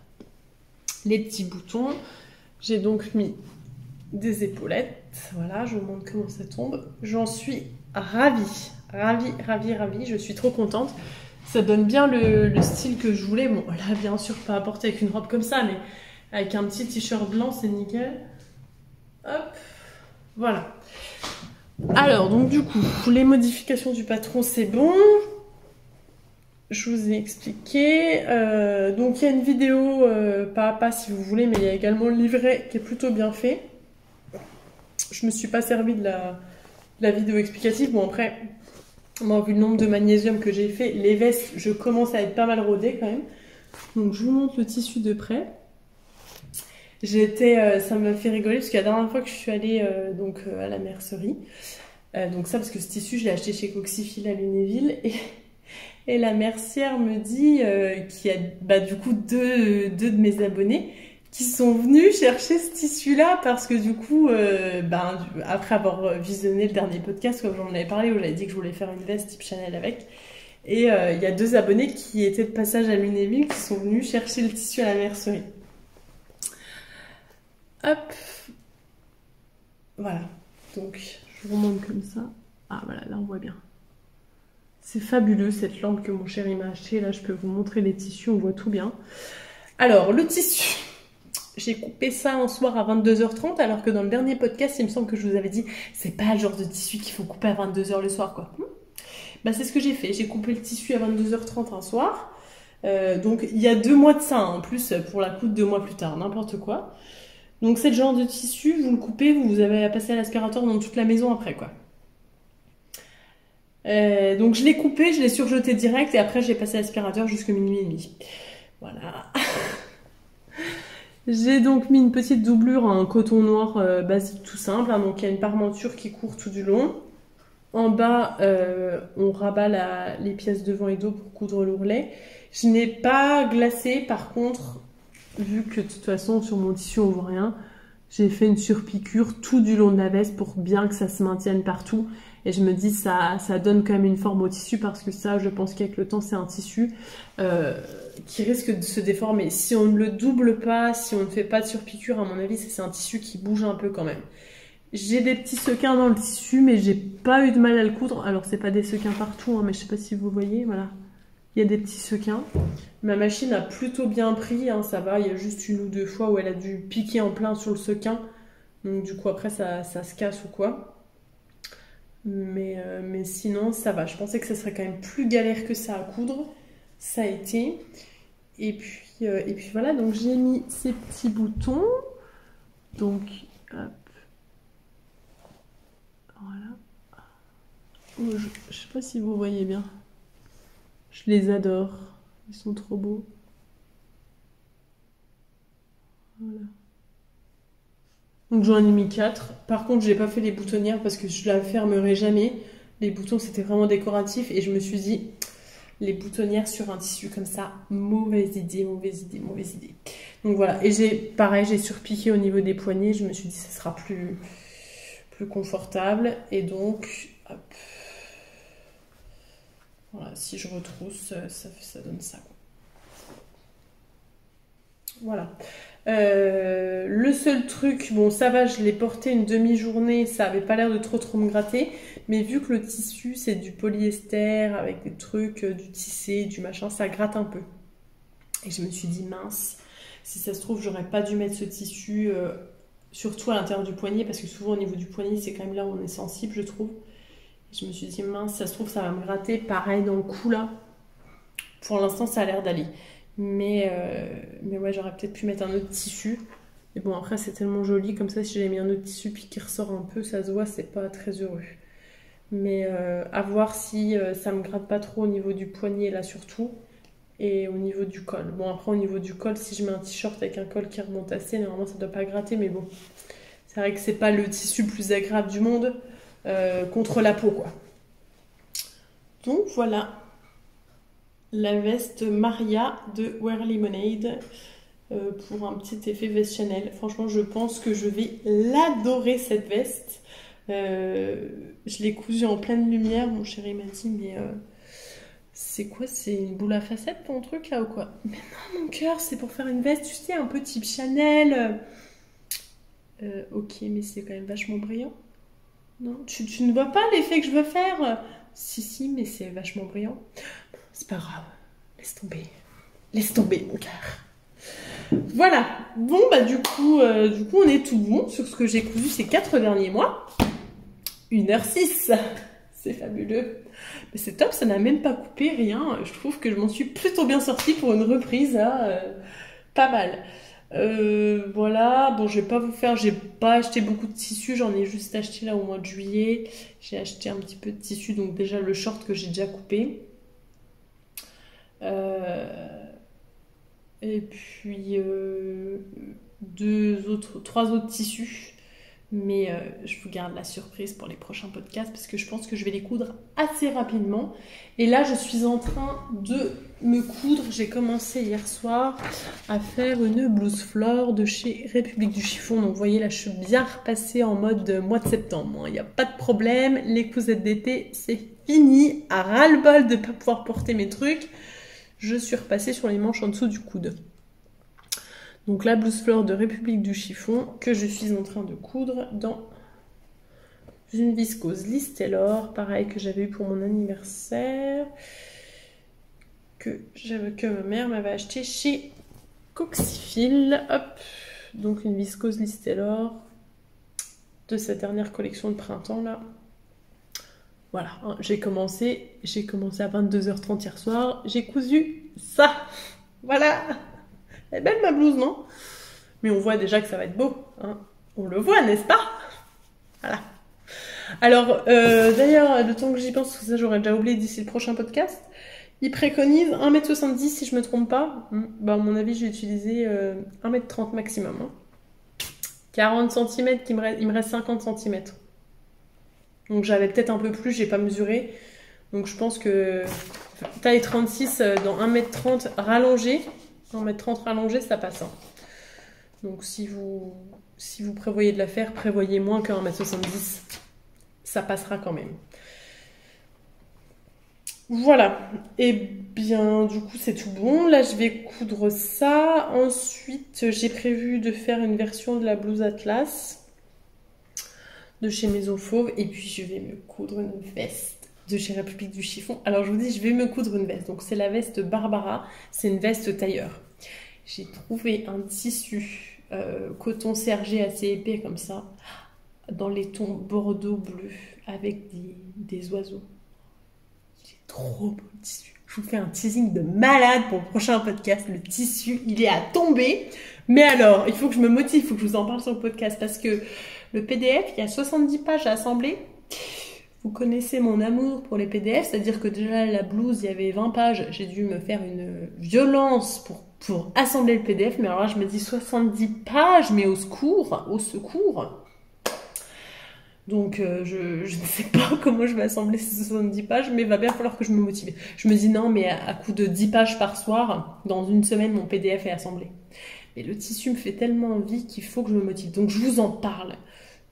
Les petits boutons, j'ai donc mis des épaulettes. Voilà, je vous montre comment ça tombe. J'en suis ravie, je suis trop contente. Ça donne bien le style que je voulais. Bon, là, bien sûr, pas apporté avec une robe comme ça, mais avec un petit t-shirt blanc, c'est nickel. Hop, voilà. Alors, donc du coup, les modifications du patron, c'est bon. Je vous ai expliqué. Donc il y a une vidéo pas à pas si vous voulez, mais il y a également le livret qui est plutôt bien fait. Je me suis pas servi de la vidéo explicative. Bon après, moi vu le nombre de magnésium que j'ai fait, les vestes, je commence à être pas mal rodée quand même. Donc je vous montre le tissu de près. Ça m'a fait rigoler parce que la dernière fois que je suis allée à la mercerie, donc ça parce que ce tissu je l'ai acheté chez Coxifil à Lunéville et la mercière me dit qu'il y a du coup deux de mes abonnés qui sont venus chercher ce tissu-là parce que du coup, après avoir visionné le dernier podcast, comme j'en avais parlé, où j'avais dit que je voulais faire une veste type Chanel avec, et il y a 2 abonnés qui étaient de passage à Lunéville qui sont venus chercher le tissu à la mercerie. Hop, voilà. Donc, je vous montre comme ça. Ah voilà, là on voit bien. C'est fabuleux cette lampe que mon chéri m'a achetée. Là, je peux vous montrer les tissus, on voit tout bien. Alors, le tissu, j'ai coupé ça un soir à 22h30, alors que dans le dernier podcast, il me semble que je vous avais dit, c'est pas le genre de tissu qu'il faut couper à 22h le soir, quoi. Bah, c'est ce que j'ai fait. J'ai coupé le tissu à 22h30 un soir. Donc, il y a 2 mois de ça, en plus, pour la coudre 2 mois plus tard, n'importe quoi. Donc, c'est le genre de tissu, vous le coupez, vous avez à passer à l'aspirateur dans toute la maison après, quoi. Donc je l'ai coupé, je l'ai surjeté direct et après j'ai passé l'aspirateur jusqu'à minuit et demi. Voilà. J'ai donc mis une petite doublure en coton noir basique tout simple. Hein, donc il y a une parmenture qui court tout du long. En bas, on rabat les pièces devant et dos pour coudre l'ourlet. Je n'ai pas glacé, par contre, vu que de toute façon sur mon tissu on voit rien, j'ai fait une surpiqûre tout du long de la veste pour bien que ça se maintienne partout. Et je me dis, ça donne quand même une forme au tissu parce que ça, je pense qu'avec le temps, c'est un tissu qui risque de se déformer. Si on ne le double pas, si on ne fait pas de surpiqûre, à mon avis, c'est un tissu qui bouge un peu quand même. J'ai des petits sequins dans le tissu, mais j'ai pas eu de mal à le coudre. Alors, c'est pas des sequins partout, hein, mais je sais pas si vous voyez, voilà. Il y a des petits sequins. Ma machine a plutôt bien pris, hein, ça va. Il y a juste 1 ou 2 fois où elle a dû piquer en plein sur le sequin. Donc, du coup, après, ça se casse ou quoi. Mais sinon, ça va. Je pensais que ça serait quand même plus galère que ça à coudre. Ça a été. Et puis voilà, donc j'ai mis ces petits boutons. Donc, hop. Voilà. Oh, je sais pas si vous voyez bien. Je les adore. Ils sont trop beaux. Voilà. Donc j'en ai mis 4. Par contre, j'ai pas fait les boutonnières parce que je la fermerai jamais. Les boutons, c'était vraiment décoratif et je me suis dit, les boutonnières sur un tissu comme ça, mauvaise idée, mauvaise idée, mauvaise idée. Donc voilà, et j'ai surpiqué au niveau des poignets. Je me suis dit, ça sera plus confortable. Et donc, hop. Voilà, si je retrousse, ça donne ça, quoi. Voilà. Le seul truc, bon ça va, je l'ai porté une demi-journée, ça avait pas l'air de trop me gratter, mais vu que le tissu c'est du polyester avec des trucs, du tissé, du machin, ça gratte un peu. Et je me suis dit mince, si ça se trouve j'aurais pas dû mettre ce tissu, surtout à l'intérieur du poignet, parce que souvent au niveau du poignet c'est quand même là où on est sensible je trouve. Et je me suis dit mince, ça se trouve ça va me gratter, pareil dans le cou là. Pour l'instant ça a l'air d'aller. Mais ouais, j'aurais peut-être pu mettre un autre tissu. Mais bon, après, c'est tellement joli. Comme ça, si j'ai mis un autre tissu puis qui ressort un peu, ça se voit, c'est pas très heureux. Mais à voir si ça me gratte pas trop au niveau du poignet, là, surtout. Et au niveau du col. Bon, après, au niveau du col, si je mets un t-shirt avec un col qui remonte assez, normalement, ça doit pas gratter. Mais bon, c'est vrai que c'est pas le tissu le plus agréable du monde contre la peau, quoi. Donc, voilà. La veste Maria de Wear Lemonade pour un petit effet veste Chanel. Franchement, je pense que je vais l'adorer cette veste. Je l'ai cousue en pleine lumière. Mon chéri m'a dit, mais c'est quoi? C'est une boule à facettes ton truc là ou quoi? Mais non, mon cœur, c'est pour faire une veste, tu sais, un peu type Chanel. Ok, mais c'est quand même vachement brillant. Non, tu ne vois pas l'effet que je veux faire? Si, mais c'est vachement brillant. C'est pas grave, laisse tomber mon cœur. Voilà, bon bah du coup on est tout bon sur ce que j'ai cousu ces 4 derniers mois. 1h06, c'est fabuleux. Mais c'est top, ça n'a même pas coupé, rien. Je trouve que je m'en suis plutôt bien sortie pour une reprise là, pas mal. Voilà, bon je vais pas vous faire, j'ai pas acheté beaucoup de tissus, j'en ai juste acheté là au mois de juillet. J'ai acheté un petit peu de tissu, donc déjà le short que j'ai déjà coupé. Et puis 3 autres tissus, mais je vous garde la surprise pour les prochains podcasts parce que je pense que je vais les coudre assez rapidement. Et là je suis en train de me coudre, j'ai commencé hier soir à faire une blouse flore de chez République du Chiffon. Donc vous voyez là je suis bien repassée en mode mois de septembre, il n'y a pas de problème, les cousettes d'été c'est fini, à ras-le-bol de ne pas pouvoir porter mes trucs. Je suis repassée sur les manches en dessous du coude. Donc la blouse flore de République du Chiffon que je suis en train de coudre dans une viscose Liz Taylor, pareil que j'avais eu pour mon anniversaire, que ma mère m'avait acheté chez Coxifil. Hop, donc une viscose Liz Taylor de sa dernière collection de printemps là. Voilà, hein, j'ai commencé à 22h30 hier soir, j'ai cousu ça. Voilà. Elle est belle ma blouse, non? Mais on voit déjà que ça va être beau, hein. On le voit, n'est-ce pas? Voilà. Alors, d'ailleurs, le temps que j'y pense, ça j'aurais déjà oublié d'ici le prochain podcast, il préconise 1m70 si je me trompe pas. Bah, à mon avis, j'ai utilisé 1m30 maximum. Hein. 40 cm, il me reste 50 cm. Donc j'avais peut-être un peu plus, j'ai pas mesuré. Donc je pense que taille 36 dans 1m30 rallongé, 1m30 rallongé, ça passe. Hein. Donc si vous prévoyez de la faire, prévoyez moins qu'un 1m70. Ça passera quand même. Voilà. Et bien du coup c'est tout bon. Là je vais coudre ça. Ensuite j'ai prévu de faire une version de la blouse Atlas de chez Maison Fauve. Et puis je vais me coudre une veste de chez République du Chiffon. Alors je vous dis, je vais me coudre une veste. Donc c'est la veste Barbara. C'est une veste tailleur. J'ai trouvé un tissu coton sergé assez épais comme ça, dans les tons bordeaux bleu, avec des oiseaux. Il est trop beau le tissu. Je vous fais un teasing de malade pour le prochain podcast. Le tissu, il est à tomber. Mais alors, il faut que je me motive, il faut que je vous en parle sur le podcast parce que le PDF, il y a 70 pages à assembler. vous connaissez mon amour pour les PDF, c'est-à-dire que déjà la blouse, il y avait 20 pages, j'ai dû me faire une violence pour assembler le PDF, mais alors là je me dis 70 pages, mais au secours, au secours. Donc je ne sais pas comment je vais assembler ces 70 pages, mais il va bien falloir que je me motive. Je me dis non, mais à coup de 10 pages par soir, dans une semaine, mon PDF est assemblé. Mais le tissu me fait tellement envie qu'il faut que je me motive. Donc je vous en parle.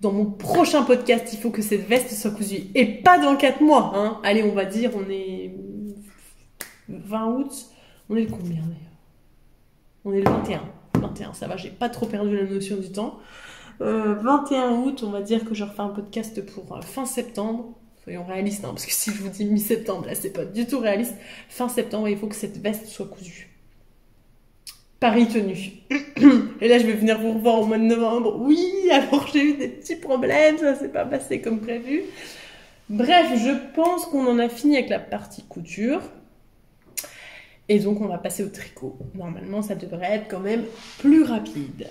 Dans mon prochain podcast, il faut que cette veste soit cousue. Et pas dans 4 mois. Hein. Allez, on va dire, on est 20 août. On est le combien d'ailleurs? On est le 21. 21, ça va, j'ai pas trop perdu la notion du temps. 21 août, on va dire que je refais un podcast pour fin septembre. Soyons réalistes, hein, parce que si je vous dis mi-septembre, là c'est pas du tout réaliste. Fin septembre, il faut que cette veste soit cousue. Paris tenu. Et là je vais venir vous revoir au mois de novembre. Oui, alors j'ai eu des petits problèmes, ça s'est pas passé comme prévu. Bref, je pense qu'on en a fini avec la partie couture. Et donc on va passer au tricot. Normalement ça devrait être quand même plus rapide.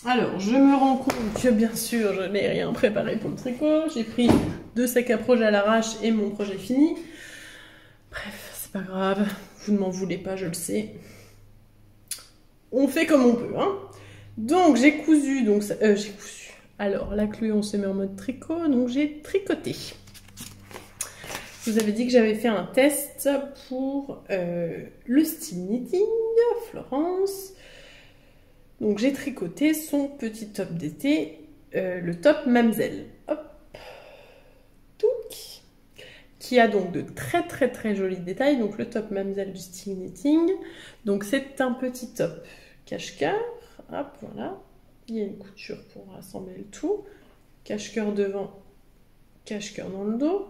Alors, je me rends compte que bien sûr, je n'ai rien préparé pour le tricot. J'ai pris 2 sacs à projet à l'arrache et mon projet fini. Bref, c'est pas grave. Vous ne m'en voulez pas, je le sais. On fait comme on peut, hein. Donc, j'ai cousu. Alors, la clé, on se met en mode tricot. Donc, j'ai tricoté. Je vous avais dit que j'avais fait un test pour le style knitting, Florence. Donc j'ai tricoté son petit top d'été, le top Mamselle. Hop. Touc. Qui a donc de très très très jolis détails. Donc le top Mamselle du style knitting. Donc c'est un petit top cache-cœur. Hop, voilà. Il y a une couture pour rassembler le tout. Cache-cœur devant, cache-cœur dans le dos.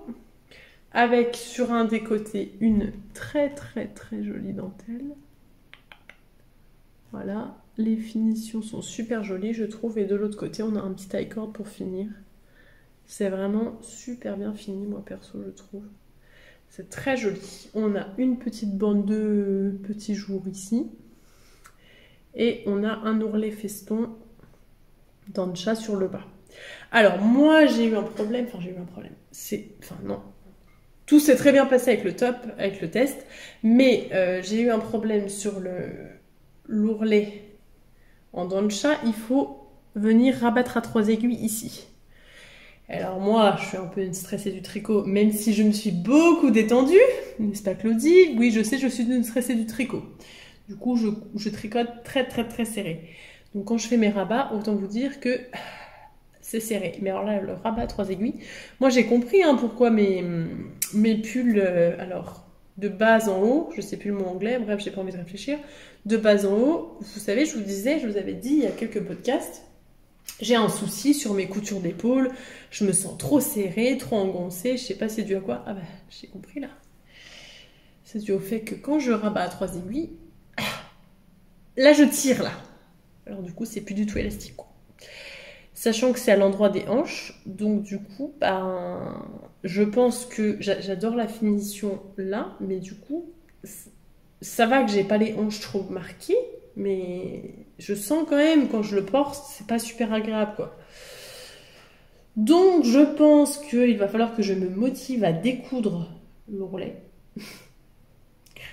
Avec sur un des côtés une très très très jolie dentelle. Voilà. Les finitions sont super jolies, je trouve. Et de l'autre côté, on a un petit tie cord pour finir. C'est vraiment super bien fini, moi, perso, je trouve. C'est très joli. On a une petite bande de petits jours ici. Et on a un ourlet feston d'Ancha sur le bas. Alors, moi, j'ai eu un problème. Enfin, j'ai eu un problème. Non. Tout s'est très bien passé avec le top, avec le test. Mais j'ai eu un problème sur l'ourlet en dents de chat, il faut venir rabattre à 3 aiguilles ici. Alors moi, je suis un peu une stressée du tricot, même si je me suis beaucoup détendue, n'est-ce pas Claudie? Oui, je sais, je suis une stressée du tricot. Du coup, je tricote très très très serré. Donc quand je fais mes rabats, autant vous dire que c'est serré. Mais alors là, le rabat à 3 aiguilles, moi j'ai compris hein, pourquoi mes pulls, alors de bas en haut, je sais plus le mot anglais, bref, j'ai pas envie de réfléchir, de bas en haut, vous savez, je vous avais dit il y a quelques podcasts, j'ai un souci sur mes coutures d'épaule, je me sens trop serrée, trop engoncée, je sais pas c'est dû à quoi, ah bah j'ai compris là, c'est dû au fait que quand je rabats à 3 aiguilles, là je tire là, alors du coup c'est plus du tout élastique quoi. Sachant que c'est à l'endroit des hanches, donc du coup, ben, je pense que j'adore la finition là, mais du coup, ça va que j'ai pas les hanches trop marquées, mais je sens quand même, quand je le porte, c'est pas super agréable, quoi. Donc, je pense qu'il va falloir que je me motive à découdre l'ourlet.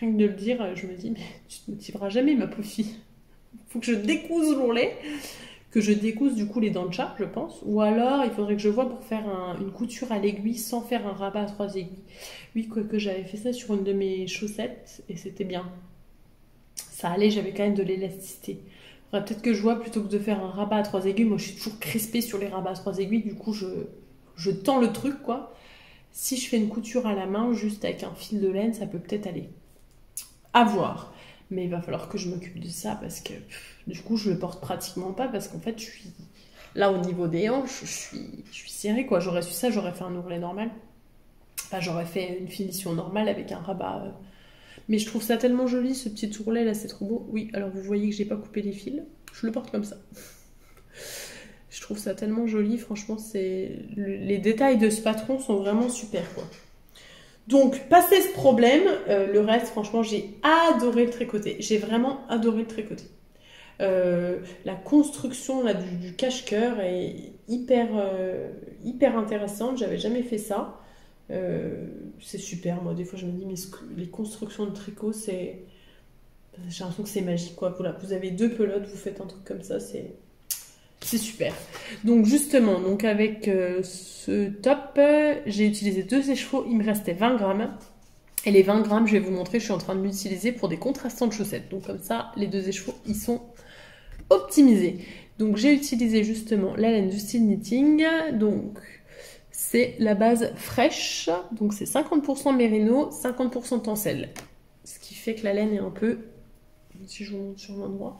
Rien que de le dire, je me dis, mais tu te motiveras jamais, ma pauvre fille. Faut que je découse l'ourlet. Que je découse du coup les dents de chat, je pense. Ou alors, il faudrait que je voie pour faire une couture à l'aiguille sans faire un rabat à 3 aiguilles. Oui, quoique j'avais fait ça sur une de mes chaussettes et c'était bien. Ça allait, j'avais quand même de l'élasticité. Faudrait peut-être que je vois plutôt que de faire un rabat à 3 aiguilles. Moi, je suis toujours crispée sur les rabats à 3 aiguilles. Du coup, je tends le truc, quoi. Si je fais une couture à la main, juste avec un fil de laine, ça peut peut-être aller. À voir. Mais il va falloir que je m'occupe de ça parce que du coup je le porte pratiquement pas parce qu'en fait je suis là au niveau des hanches, je suis serrée quoi. J'aurais su ça, j'aurais fait un ourlet normal. Enfin j'aurais fait une finition normale avec un rabat. Mais je trouve ça tellement joli ce petit ourlet là, c'est trop beau. Oui, alors vous voyez que j'ai pas coupé les fils, je le porte comme ça. Je trouve ça tellement joli, franchement les détails de ce patron sont vraiment super quoi. Donc, passé ce problème, le reste, franchement, j'ai adoré le tricoter. J'ai vraiment adoré le tricoter. La construction là, du cache-cœur est hyper intéressante. J'avais jamais fait ça. C'est super. Moi, des fois, je me dis, mais les constructions de tricot, c'est... J'ai l'impression que c'est magique, quoi. Voilà, vous avez 2 pelotes, vous faites un truc comme ça, c'est super. Donc justement, donc avec ce top, j'ai utilisé 2 écheveaux, il me restait 20 grammes. Et les 20 grammes, je vais vous montrer, je suis en train de l'utiliser pour des contrastants de chaussettes. Donc comme ça, les 2 écheveaux, ils sont optimisés. Donc j'ai utilisé justement la laine du style knitting. Donc c'est la base fraîche. Donc c'est 50% mérino, 50% tencel. Ce qui fait que la laine est un peu... Si je vous montre sur l'endroit...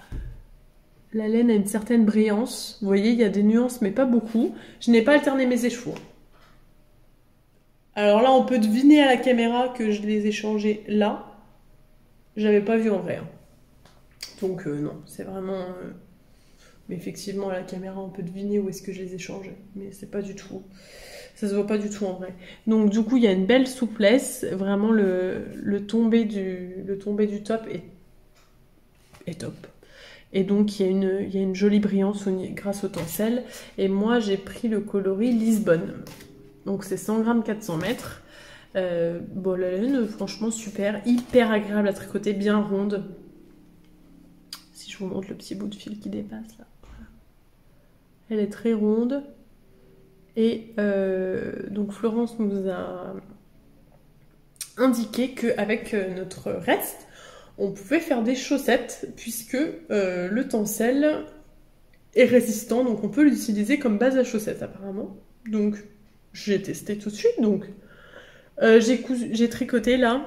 La laine a une certaine brillance. Vous voyez, il y a des nuances, mais pas beaucoup. Je n'ai pas alterné mes écheveaux. Alors là, on peut deviner à la caméra que je les ai changés là. J'avais pas vu en vrai. Donc non, c'est vraiment... Mais effectivement, à la caméra, on peut deviner où est-ce que je les ai changés. Mais c'est pas du tout... Ça se voit pas du tout en vrai. Donc du coup, il y a une belle souplesse. Vraiment, le tombé du top est top. Et donc, il y a une jolie brillance grâce au tencel. Et moi, j'ai pris le coloris Lisbonne. Donc, c'est 100 grammes, 400 mètres. Bon, la laine, franchement, super. Hyper agréable à tricoter, bien ronde. Si je vous montre le petit bout de fil qui dépasse, là. Elle est très ronde. Et donc, Florence nous a indiqué qu'avec notre reste, on pouvait faire des chaussettes puisque le tencel est résistant, donc on peut l'utiliser comme base à chaussettes apparemment. Donc j'ai testé tout de suite. Donc j'ai tricoté là.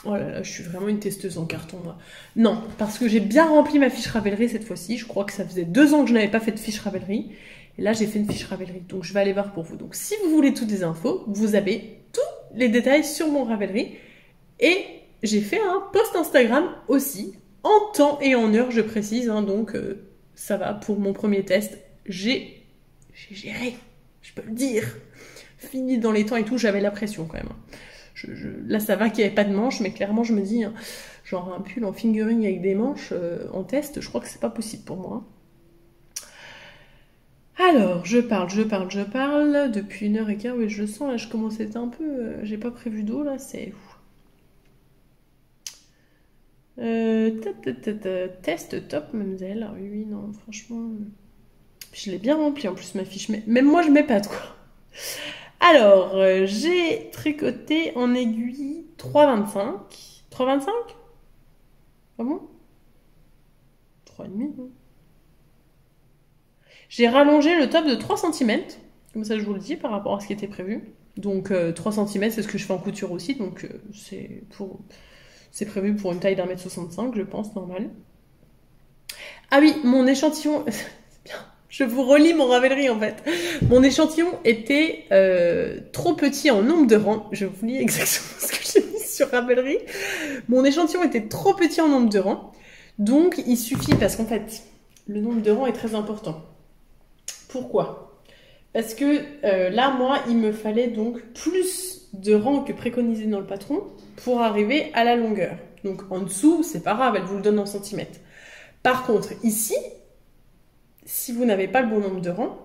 Oh là là, je suis vraiment une testeuse en carton moi. Non, parce que j'ai bien rempli ma fiche Ravelry cette fois-ci. Je crois que ça faisait 2 ans que je n'avais pas fait de fiche Ravelry. Et là j'ai fait une fiche Ravelry. Donc je vais aller voir pour vous. Donc si vous voulez toutes les infos, vous avez tous les détails sur mon Ravelry. Et j'ai fait un post Instagram aussi, en temps et en heure, je précise, hein, donc ça va pour mon premier test. J'ai géré, je peux le dire. Fini dans les temps et tout, j'avais la pression quand même. Là, ça va qu'il n'y avait pas de manches, mais clairement, je me dis, hein, genre un pull en fingering avec des manches en test, je crois que c'est pas possible pour moi. Alors, je parle depuis 1h15, oui, je le sens, là, je commence à être un peu... j'ai pas prévu d'eau, là, c'est... Test top, mademoiselle. Ah oui, non, franchement. Je l'ai bien rempli en plus, ma fiche. Mais même moi, je m'épate, quoi. Alors, j'ai tricoté en aiguille 3,25. 3,25 ? Ah bon 3,5, non. J'ai rallongé le top de 3 cm. Comme ça, je vous le dis, par rapport à ce qui était prévu. Donc, 3 cm, c'est ce que je fais en couture aussi. Donc, c'est prévu pour une taille d'1,65 m, je pense, normal. Ah oui, mon échantillon... C'est bien. Je vous relis mon Ravelry, en fait. Mon échantillon était trop petit en nombre de rangs. Je vous lis exactement ce que j'ai mis sur Ravelry. Mon échantillon était trop petit en nombre de rangs. Donc, il suffit, parce qu'en fait, le nombre de rangs est très important. Pourquoi ? Parce que là, moi, il me fallait donc plus de rangs que préconisé dans le patron pour arriver à la longueur. Donc en dessous, c'est pas grave, elle vous le donne en centimètres. Par contre, ici, si vous n'avez pas le bon nombre de rangs,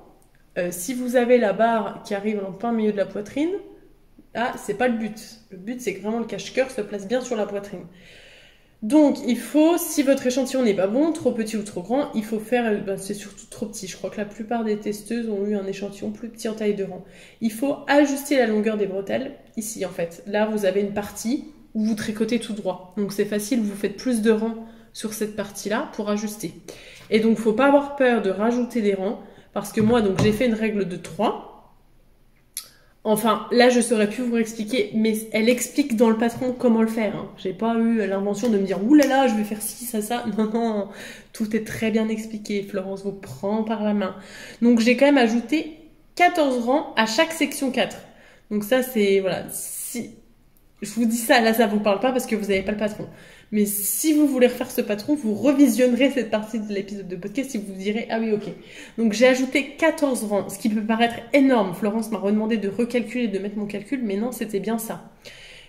si vous avez la barre qui arrive en plein milieu de la poitrine, là, c'est pas le but. Le but, c'est que vraiment le cache-cœur se place bien sur la poitrine. Donc, il faut, si votre échantillon n'est pas bon, trop petit ou trop grand, il faut faire, c'est surtout trop petit. Je crois que la plupart des testeuses ont eu un échantillon plus petit en taille de rang. Il faut ajuster la longueur des bretelles, ici en fait. Là, vous avez une partie où vous tricotez tout droit. Donc, c'est facile, vous faites plus de rangs sur cette partie-là pour ajuster. Et donc, il ne faut pas avoir peur de rajouter des rangs, parce que moi, donc j'ai fait une règle de 3. Enfin, là, je saurais plus vous expliquer, mais elle explique dans le patron comment le faire. Hein. J'ai pas eu l'invention de me dire « Ouh là là, je vais faire ci, ça. » Non, non, tout est très bien expliqué. Florence vous prend par la main. Donc, j'ai quand même ajouté 14 rangs à chaque section 4. Donc ça, c'est... Voilà. Si je vous dis ça, là, ça vous parle pas parce que vous n'avez pas le patron. Mais si vous voulez refaire ce patron, vous revisionnerez cette partie de l'épisode de podcast et vous direz « Ah oui, ok. » Donc j'ai ajouté 14 rangs, ce qui peut paraître énorme. Florence m'a redemandé de recalculer, de mettre mon calcul, mais non, c'était bien ça.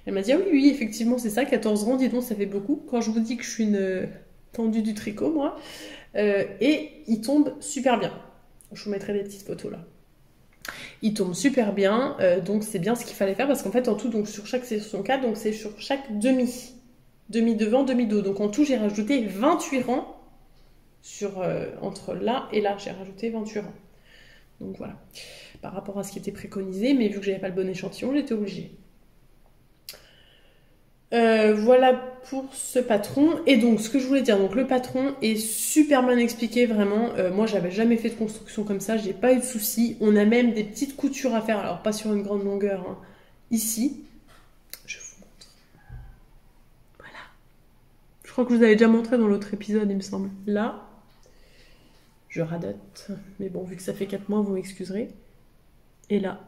Elle m'a dit « Ah oui, effectivement, c'est ça, 14 rangs, dis donc, ça fait beaucoup. » Quand je vous dis que je suis une tendue du tricot, moi, et il tombe super bien. Je vous mettrai des petites photos là. Il tombe super bien, donc c'est bien ce qu'il fallait faire parce qu'en fait en tout, donc sur chaque section 4, donc c'est sur chaque demi devant, demi dos. Donc en tout j'ai rajouté 28 rangs entre là et là, j'ai rajouté 28 rangs. Donc voilà, par rapport à ce qui était préconisé, mais vu que j'avais pas le bon échantillon, j'étais obligée. Voilà pour ce patron. Et donc ce que je voulais dire, donc le patron est super bien expliqué, vraiment. Moi j'avais jamais fait de construction comme ça, j'ai pas eu de soucis. On a même des petites coutures à faire, alors pas sur une grande longueur, hein. Ici, je vous montre. Voilà. Je crois que je vous avais déjà montré dans l'autre épisode, il me semble. Là, je radote, mais bon, vu que ça fait 4 mois, vous m'excuserez. Et là,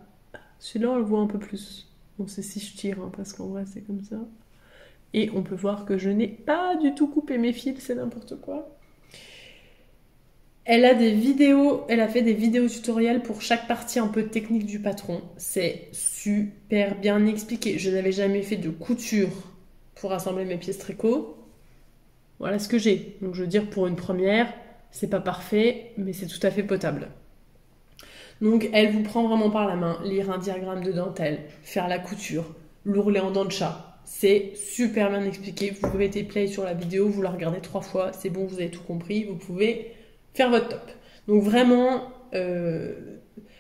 celui-là on le voit un peu plus. Bon, c'est si je tire, hein, parce qu'en vrai c'est comme ça. Et on peut voir que je n'ai pas du tout coupé mes fils, c'est n'importe quoi. Elle a fait des vidéos tutoriels pour chaque partie un peu technique du patron. C'est super bien expliqué. Je n'avais jamais fait de couture pour assembler mes pièces tricot. Voilà ce que j'ai. Donc je veux dire, pour une première, c'est pas parfait, mais c'est tout à fait potable. Donc elle vous prend vraiment par la main, lire un diagramme de dentelle, faire la couture, l'ourlet en dents de chat. C'est super bien expliqué. Vous mettez play sur la vidéo, vous la regardez 3 fois, c'est bon, vous avez tout compris, vous pouvez faire votre top. Donc vraiment,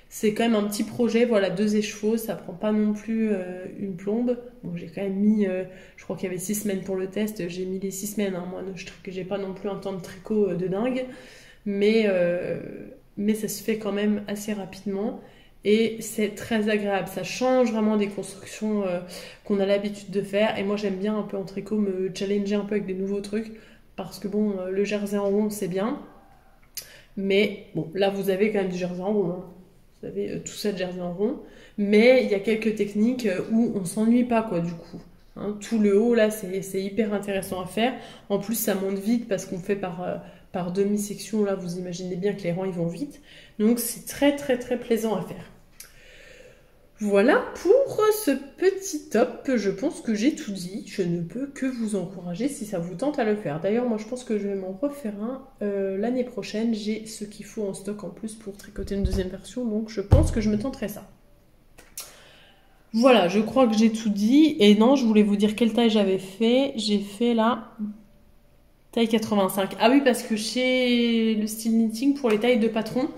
c'est quand même un petit projet, voilà, 2 échevaux, ça prend pas non plus une plombe. Bon, j'ai quand même mis, je crois qu'il y avait 6 semaines pour le test, j'ai mis les 6 semaines, hein. Moi j'ai pas non plus un temps de tricot de dingue, mais ça se fait quand même assez rapidement. Et c'est très agréable, ça change vraiment des constructions qu'on a l'habitude de faire. Et moi j'aime bien un peu en tricot me challenger un peu avec des nouveaux trucs, parce que bon, le jersey en rond c'est bien, mais bon, là vous avez quand même du jersey en rond, hein. Vous avez tout ça de jersey en rond, mais il y a quelques techniques où on s'ennuie pas, quoi, du coup, hein. Tout le haut là c'est hyper intéressant à faire. En plus ça monte vite parce qu'on fait par demi-section, là vous imaginez bien que les rangs ils vont vite, donc c'est très très très plaisant à faire. Voilà pour ce petit top, je pense que j'ai tout dit, je ne peux que vous encourager si ça vous tente à le faire. D'ailleurs moi je pense que je vais m'en refaire un l'année prochaine, j'ai ce qu'il faut en stock en plus pour tricoter une deuxième version, donc je pense que je me tenterai ça. Voilà, je crois que j'ai tout dit, et non, je voulais vous dire quelle taille j'avais fait, j'ai fait la taille 85. Ah oui, parce que chez le style knitting, pour les tailles de patron,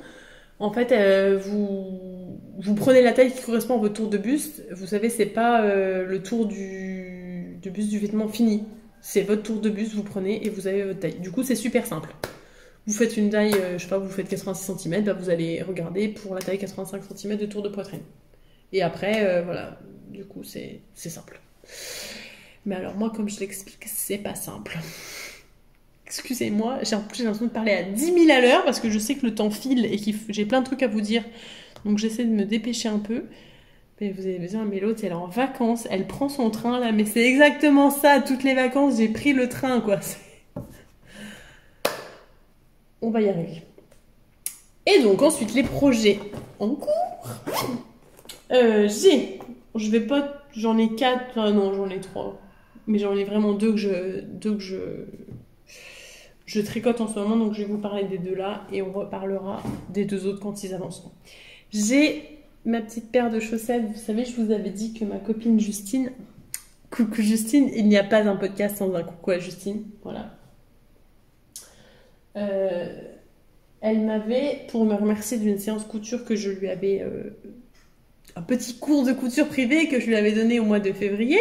en fait, vous prenez la taille qui correspond à votre tour de buste. Vous savez, c'est pas le tour de buste du vêtement fini. C'est votre tour de buste, vous prenez et vous avez votre taille. Du coup, c'est super simple. Vous faites une taille, je sais pas, vous faites 86 cm, bah vous allez regarder pour la taille 85 cm de tour de poitrine. Et après, voilà, du coup, c'est simple. Mais alors moi, comme je l'explique, c'est pas simple. Excusez-moi, j'ai l'impression de parler à 10 000 à l'heure parce que je sais que le temps file et que j'ai plein de trucs à vous dire. Donc j'essaie de me dépêcher un peu. Mais vous avez besoin, mais l'autre elle est en vacances, elle prend son train là, mais c'est exactement ça, toutes les vacances j'ai pris le train quoi. On va y arriver. Et donc ensuite les projets en cours. J'en ai 4, enfin non j'en ai 3. Mais j'en ai vraiment 2 que je tricote en ce moment, donc je vais vous parler des 2 là et on reparlera des 2 autres quand ils avanceront. J'ai ma petite paire de chaussettes. Vous savez, je vous avais dit que ma copine Justine, coucou Justine, il n'y a pas un podcast sans un coucou à Justine, voilà. Elle m'avait, pour me remercier d'une séance couture que je lui avais, un petit cours de couture privé que je lui avais donné au mois de février,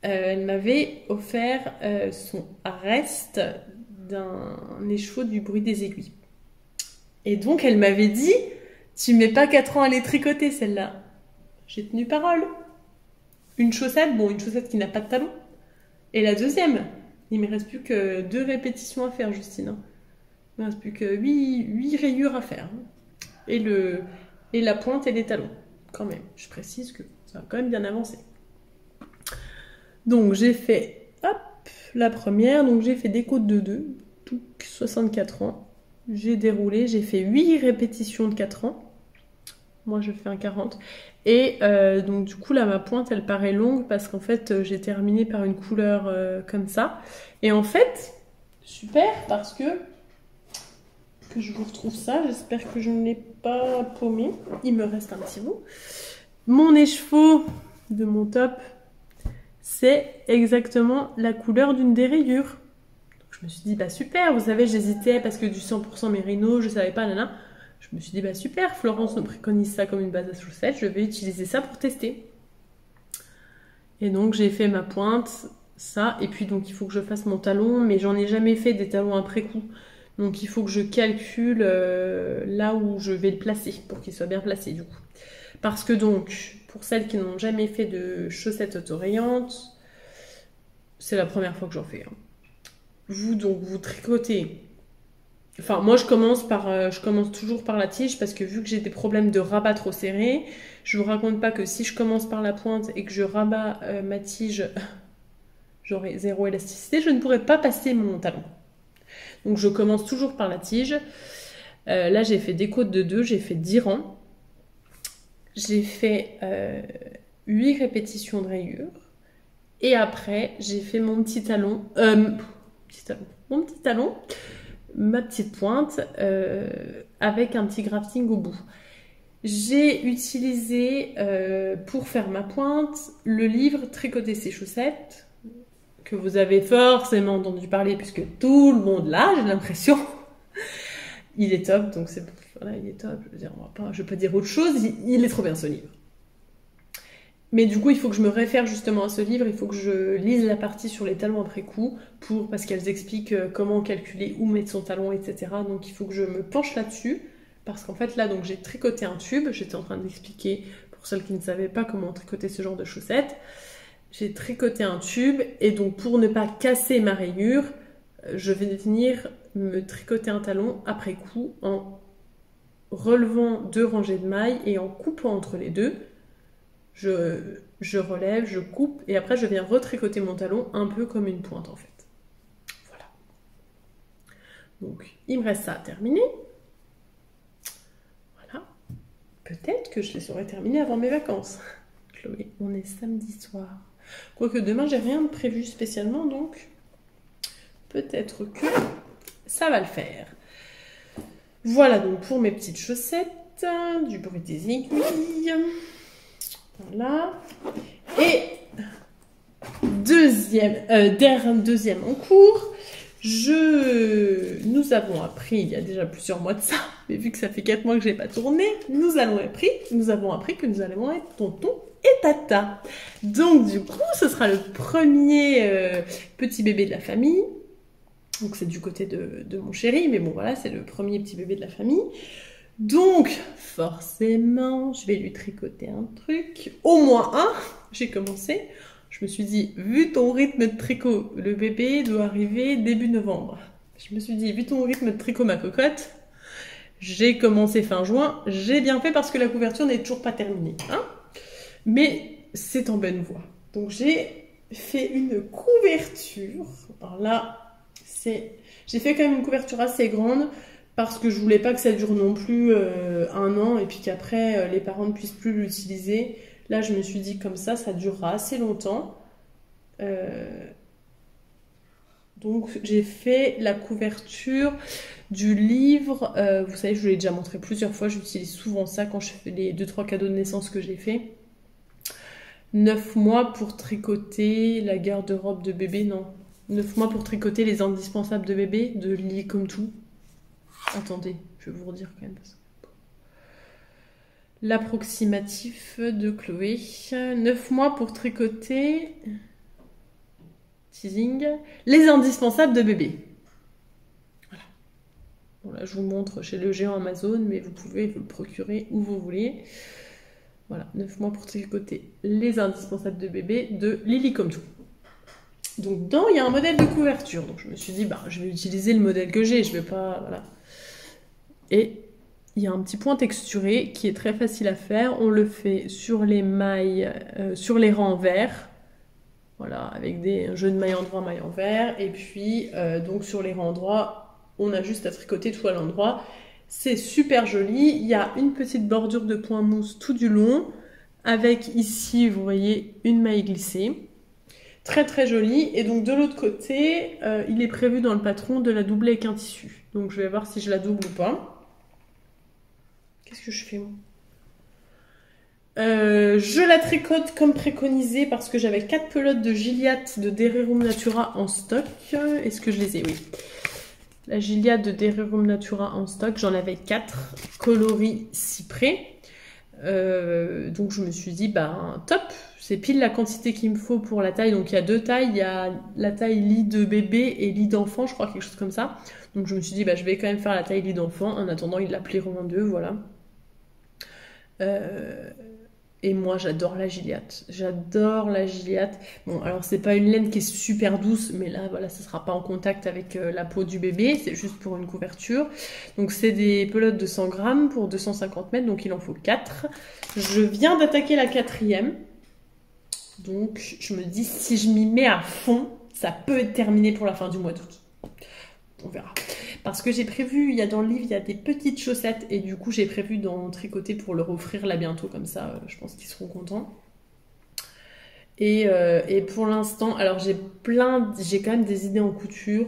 elle m'avait offert son reste d'un écheveau du bruit des aiguilles. Et donc elle m'avait dit, tu mets pas 4 ans à les tricoter celle-là. J'ai tenu parole. Une chaussette, bon une chaussette qui n'a pas de talon. Et la deuxième, il me reste plus que 2 répétitions à faire Justine. Il me reste plus que 8 rayures à faire. Et la pointe et les talons. Quand même, je précise que ça a quand même bien avancé. Donc j'ai fait, hop, la première, donc j'ai fait des côtes de 2, 64 ans. J'ai déroulé, j'ai fait 8 répétitions de 4 ans. Moi je fais un 40. Et donc du coup là ma pointe elle paraît longue parce qu'en fait j'ai terminé par une couleur comme ça. Et en fait, super parce que que je vous retrouve ça. J'espère que je ne l'ai pas paumé. Il me reste un petit bout. Mon écheveau de mon top, c'est exactement la couleur d'une des rayures. Donc, je me suis dit, bah super, vous savez, j'hésitais parce que du 100% Mérino, je savais pas, nana. Je me suis dit, bah super, Florence nous préconise ça comme une base à chaussettes, je vais utiliser ça pour tester. Et donc, j'ai fait ma pointe, ça, et puis donc il faut que je fasse mon talon, mais j'en ai jamais fait des talons après coup. Donc, il faut que je calcule là où je vais le placer, pour qu'il soit bien placé du coup. Parce que donc, pour celles qui n'ont jamais fait de chaussettes autorayantes, c'est la première fois que j'en fais. Hein. Vous tricotez. Enfin, moi, je commence toujours par la tige parce que vu que j'ai des problèmes de rabat trop serré, je vous raconte pas que si je commence par la pointe et que je rabats ma tige, j'aurai zéro élasticité, je ne pourrai pas passer mon talon. Donc, je commence toujours par la tige. Là, j'ai fait des côtes de 2, j'ai fait 10 rangs. J'ai fait 8 répétitions de rayures. Et après, j'ai fait mon petit talon. Mon petit talon, ma petite pointe, avec un petit grafting au bout. J'ai utilisé, pour faire ma pointe, le livre Tricoter ses chaussettes, que vous avez forcément entendu parler, puisque tout le monde l'a, j'ai l'impression. Il est top, donc voilà, il est top. Je veux dire, je vais pas dire autre chose, il est trop bien ce livre. Mais du coup, il faut que je me réfère justement à ce livre, il faut que je lise la partie sur les talons après coup, parce qu'elles expliquent comment calculer, où mettre son talon, etc. Donc il faut que je me penche là-dessus, parce qu'en fait là, donc j'ai tricoté un tube, j'étais en train d'expliquer, pour celles qui ne savaient pas comment tricoter ce genre de chaussettes, j'ai tricoté un tube, et donc pour ne pas casser ma rayure, je vais venir me tricoter un talon après coup, en relevant 2 rangées de mailles, et en coupant entre les deux. Je relève, je coupe, et après je viens retricoter mon talon un peu comme une pointe en fait. Voilà. Donc, il me reste ça à terminer. Voilà. Peut-être que je les aurai terminés avant mes vacances. Chloé, on est samedi soir. Quoique demain, j'ai rien de prévu spécialement, donc peut-être que ça va le faire. Voilà donc pour mes petites chaussettes, du bruit des aiguilles. Voilà. Et deuxième en cours, nous avons appris, il y a déjà plusieurs mois de ça, mais vu que ça fait 4 mois que je n'ai pas tourné, nous avons appris que nous allons être tonton et tata. Donc du coup, ce sera le premier petit bébé de la famille. Donc c'est du côté de mon chéri, mais bon voilà, c'est le premier petit bébé de la famille. Donc, forcément, je vais lui tricoter un truc. Au moins un, j'ai commencé. Je me suis dit, vu ton rythme de tricot, le bébé doit arriver début novembre. Je me suis dit, vu ton rythme de tricot, ma cocotte, j'ai commencé fin juin. J'ai bien fait parce que la couverture n'est toujours pas terminée. Hein, mais c'est en bonne voie. Donc, j'ai fait une couverture. Alors là, j'ai fait quand même une couverture assez grande. Parce que je voulais pas que ça dure non plus 1 an et puis qu'après les parents ne puissent plus l'utiliser. Là, je me suis dit comme ça durera assez longtemps. Donc, j'ai fait la couverture du livre. Vous savez, je vous l'ai déjà montré plusieurs fois. J'utilise souvent ça quand je fais les 2-3 cadeaux de naissance que j'ai fait. 9 mois pour tricoter la garde-robe de bébé, non. 9 mois pour tricoter les indispensables de bébé, de Lily comme tout. Attendez, je vais vous redire quand même. L'approximatif de Chloé. 9 mois pour tricoter. Teasing. Les indispensables de bébé. Voilà. Bon, là, je vous montre chez le géant Amazon, mais vous pouvez vous le procurer où vous voulez. Voilà, 9 mois pour tricoter les indispensables de bébé de Lily comme tout. Donc, dedans, il y a un modèle de couverture. Donc, je me suis dit, bah, je vais utiliser le modèle que j'ai. Je vais pas. Voilà. Et il y a un petit point texturé qui est très facile à faire. On le fait sur les mailles, sur les rangs verts. Voilà, avec des jeux de mailles en droit, mailles en vert. Et puis, donc sur les rangs droits, on a juste à tricoter tout à l'endroit. C'est super joli. Il y a une petite bordure de point mousse tout du long. Avec ici, vous voyez, une maille glissée. Très très joli. Et donc de l'autre côté, il est prévu dans le patron de la doubler avec un tissu. Donc je vais voir si je la double ou pas. Qu'est-ce que je fais moi? Je la tricote comme préconisé parce que j'avais 4 pelotes de Gilliatt de Dererum Natura en stock. Est-ce que je les ai? Oui. La Gilliatt de Dererum Natura en stock, j'en avais 4 coloris cyprès. Donc je me suis dit, bah top, c'est pile la quantité qu'il me faut pour la taille. Donc il y a 2 tailles, il y a la taille lit de bébé et lit d'enfant, je crois, quelque chose comme ça. Donc je me suis dit, bah je vais quand même faire la taille lit d'enfant. En attendant, ils la plieront en 2, voilà. Et moi, j'adore la Gilliatt. J'adore la Gilliatt. Bon, alors c'est pas une laine qui est super douce, mais là, voilà, ça sera pas en contact avec la peau du bébé. C'est juste pour une couverture. Donc c'est des pelotes de 100 grammes pour 250 mètres, donc il en faut 4. Je viens d'attaquer la 4e. Donc je me dis, si je m'y mets à fond, ça peut être terminé pour la fin du mois d'août. On verra. Parce que j'ai prévu, il y a dans le livre, il y a des petites chaussettes et du coup j'ai prévu d'en tricoter pour leur offrir là bientôt, comme ça je pense qu'ils seront contents. Et pour l'instant, alors j'ai quand même des idées en couture,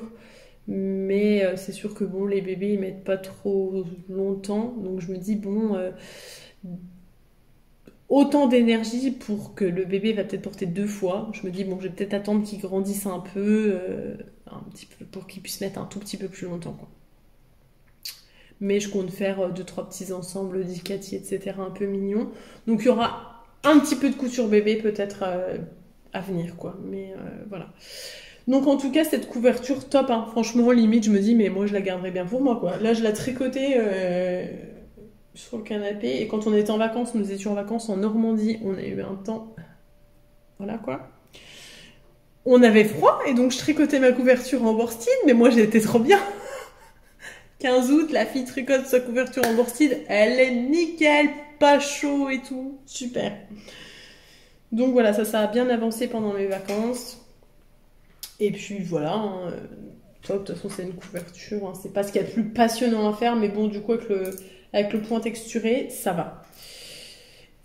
mais c'est sûr que bon, les bébés ils mettent pas trop longtemps, donc je me dis bon, autant d'énergie pour que le bébé va peut-être porter 2 fois. Je me dis bon, je vais peut-être attendre qu'il grandisse un petit peu pour qu'il puisse mettre un tout petit peu plus longtemps, quoi. Mais je compte faire 2-3 petits ensembles d'Icati, etc. un peu mignons. Donc il y aura un petit peu de couture bébé peut-être à venir, quoi. Mais voilà. Donc en tout cas, cette couverture top, hein. Franchement, limite, je me dis, mais moi je la garderai bien pour moi, quoi. Là, je la tricotais sur le canapé. Et quand on était en vacances, nous étions en vacances en Normandie, on a eu un temps... Voilà, quoi. On avait froid, et donc je tricotais ma couverture en worsted, mais moi j'étais trop bien. 15 août, la fille tricote sa couverture en worsted, elle est nickel, pas chaud et tout, super. Donc voilà, ça a bien avancé pendant mes vacances. Et puis voilà, hein, top, de toute façon c'est une couverture, hein, c'est pas ce qu'il y a de plus passionnant à faire, mais bon, du coup avec le point texturé, ça va.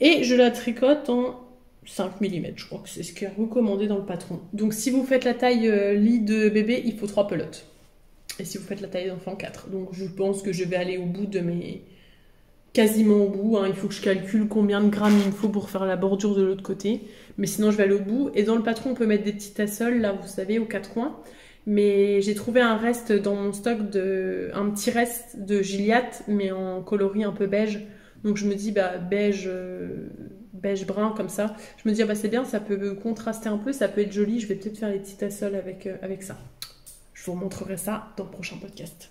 Et je la tricote en 5 mm, je crois que c'est ce qui est recommandé dans le patron. Donc si vous faites la taille lit de bébé, il faut 3 pelotes. Et si vous faites la taille d'enfant, 4. Donc je pense que je vais aller au bout de mes... Quasiment au bout, hein. Il faut que je calcule combien de grammes il me faut pour faire la bordure de l'autre côté. Mais sinon je vais aller au bout. Et dans le patron, on peut mettre des petits tasseaux, là vous savez, aux 4 coins. Mais j'ai trouvé un reste dans mon stock, un petit reste de Gilliatt, mais en coloris un peu beige. Donc je me dis, bah beige brun comme ça. Je me dis, ah, bah c'est bien, ça peut contraster un peu, ça peut être joli. Je vais peut-être faire les petits tasseaux avec ça. Je vous montrerai ça dans le prochain podcast.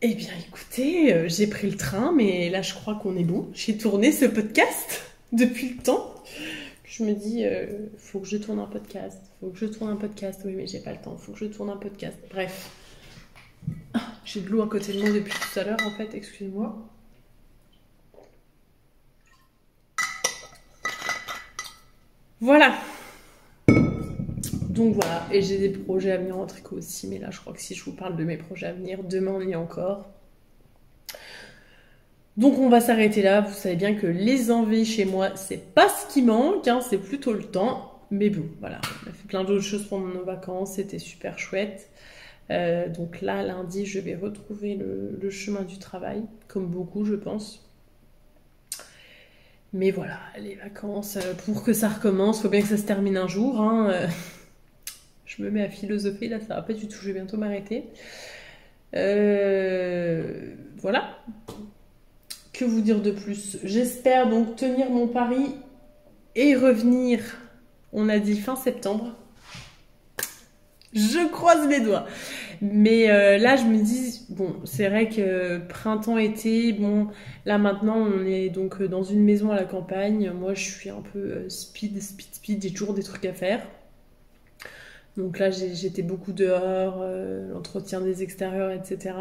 Eh bien, écoutez, j'ai pris le train, mais là, je crois qu'on est bon. J'ai tourné ce podcast depuis le temps. Je me dis, faut que je tourne un podcast. Oui, mais j'ai pas le temps. Faut que je tourne un podcast. Bref. Ah, j'ai de l'eau à côté de moi depuis tout à l'heure, en fait. Excusez-moi. Voilà. Donc voilà, et j'ai des projets à venir en tricot aussi, mais là je crois que si je vous parle de mes projets à venir, demain on y est encore. Donc on va s'arrêter là, vous savez bien que les envies chez moi, c'est pas ce qui manque, hein, c'est plutôt le temps. Mais bon, voilà, on a fait plein d'autres choses pendant nos vacances, c'était super chouette. Donc là, lundi, je vais retrouver le chemin du travail, comme beaucoup je pense. Mais voilà, les vacances, pour que ça recommence, faut bien que ça se termine un jour, hein. Je me mets à philosopher, là ça va pas du tout, je vais bientôt m'arrêter. Voilà. Que vous dire de plus? J'espère donc tenir mon pari et revenir, on a dit fin septembre. Je croise les doigts. Mais là je me dis, bon c'est vrai que printemps-été, bon là maintenant on est donc dans une maison à la campagne. Moi je suis un peu speed, j'ai toujours des trucs à faire. Donc là, j'étais beaucoup dehors, l'entretien des extérieurs, etc.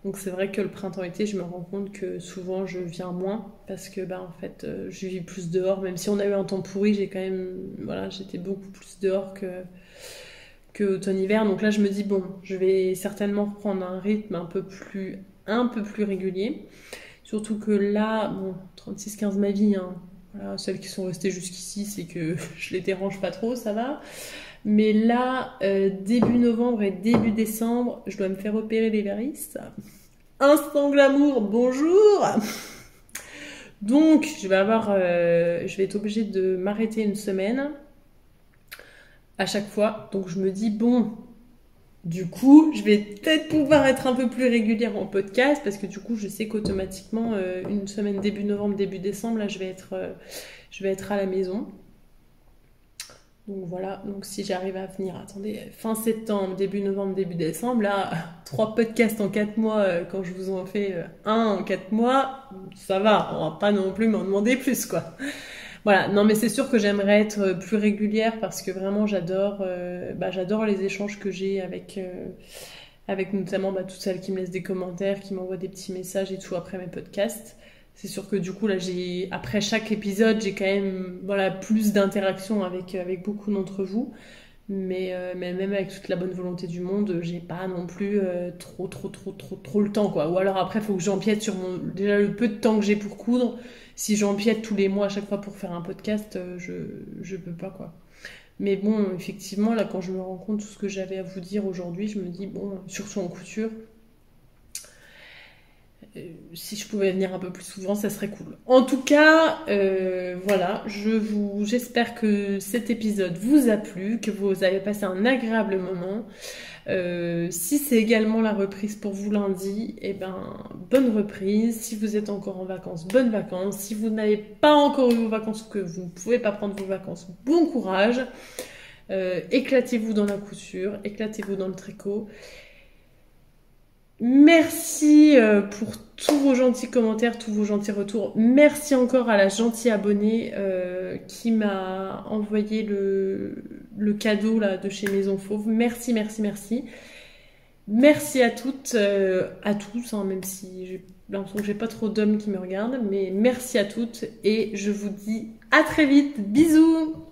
Donc c'est vrai que le printemps-été, je me rends compte que souvent je viens moins parce que bah en fait, je vis plus dehors. Même si on a eu un temps pourri, j'ai quand même, voilà, j'étais beaucoup plus dehors que automne-hiver. Donc là, je me dis bon, je vais certainement reprendre un rythme un peu plus régulier. Surtout que là, bon, 36-15 ma vie, hein. Voilà, celles qui sont restées jusqu'ici, c'est que je les dérange pas trop, ça va. Mais là, début novembre et début décembre, je dois me faire opérer des varices. Instant glamour, bonjour. Donc, je vais être obligée de m'arrêter une semaine à chaque fois. Donc, je me dis, bon, du coup, je vais peut-être pouvoir être un peu plus régulière en podcast parce que du coup, je sais qu'automatiquement, une semaine début novembre, début décembre, là, je vais être à la maison. Donc voilà, donc si j'arrive à venir, attendez, fin septembre, début novembre, début décembre, là, 3 podcasts en 4 mois, quand je vous en fais un en 4 mois, ça va, on va pas non plus m'en demander plus, quoi. Voilà, non mais c'est sûr que j'aimerais être plus régulière parce que vraiment j'adore les échanges que j'ai avec notamment toutes celles qui me laissent des commentaires, qui m'envoient des petits messages et tout après mes podcasts. C'est sûr que du coup, là, après chaque épisode, j'ai quand même plus d'interaction avec beaucoup d'entre vous. Mais même avec toute la bonne volonté du monde, j'ai pas non plus trop le temps, quoi. Ou alors après, il faut que j'empiète sur déjà le peu de temps que j'ai pour coudre. Si j'empiète tous les mois à chaque fois pour faire un podcast, je peux pas, quoi. Mais bon, effectivement, là, quand je me rends compte de tout ce que j'avais à vous dire aujourd'hui, je me dis, bon, surtout en couture, si je pouvais venir un peu plus souvent, ça serait cool. En tout cas, voilà, j'espère que cet épisode vous a plu, que vous avez passé un agréable moment. Si c'est également la reprise pour vous lundi, eh ben, bonne reprise. Si vous êtes encore en vacances, bonnes vacances. Si vous n'avez pas encore eu vos vacances ou que vous ne pouvez pas prendre vos vacances, bon courage. Éclatez-vous dans la couture, éclatez-vous dans le tricot. Merci pour tous vos gentils commentaires, tous vos gentils retours. Merci encore à la gentille abonnée qui m'a envoyé le cadeau là, de chez Maison Fauve. Merci, merci, merci. Merci à toutes, à tous, hein, même si j'ai l'impression que j'ai pas trop d'hommes qui me regardent. Mais merci à toutes et je vous dis à très vite. Bisous!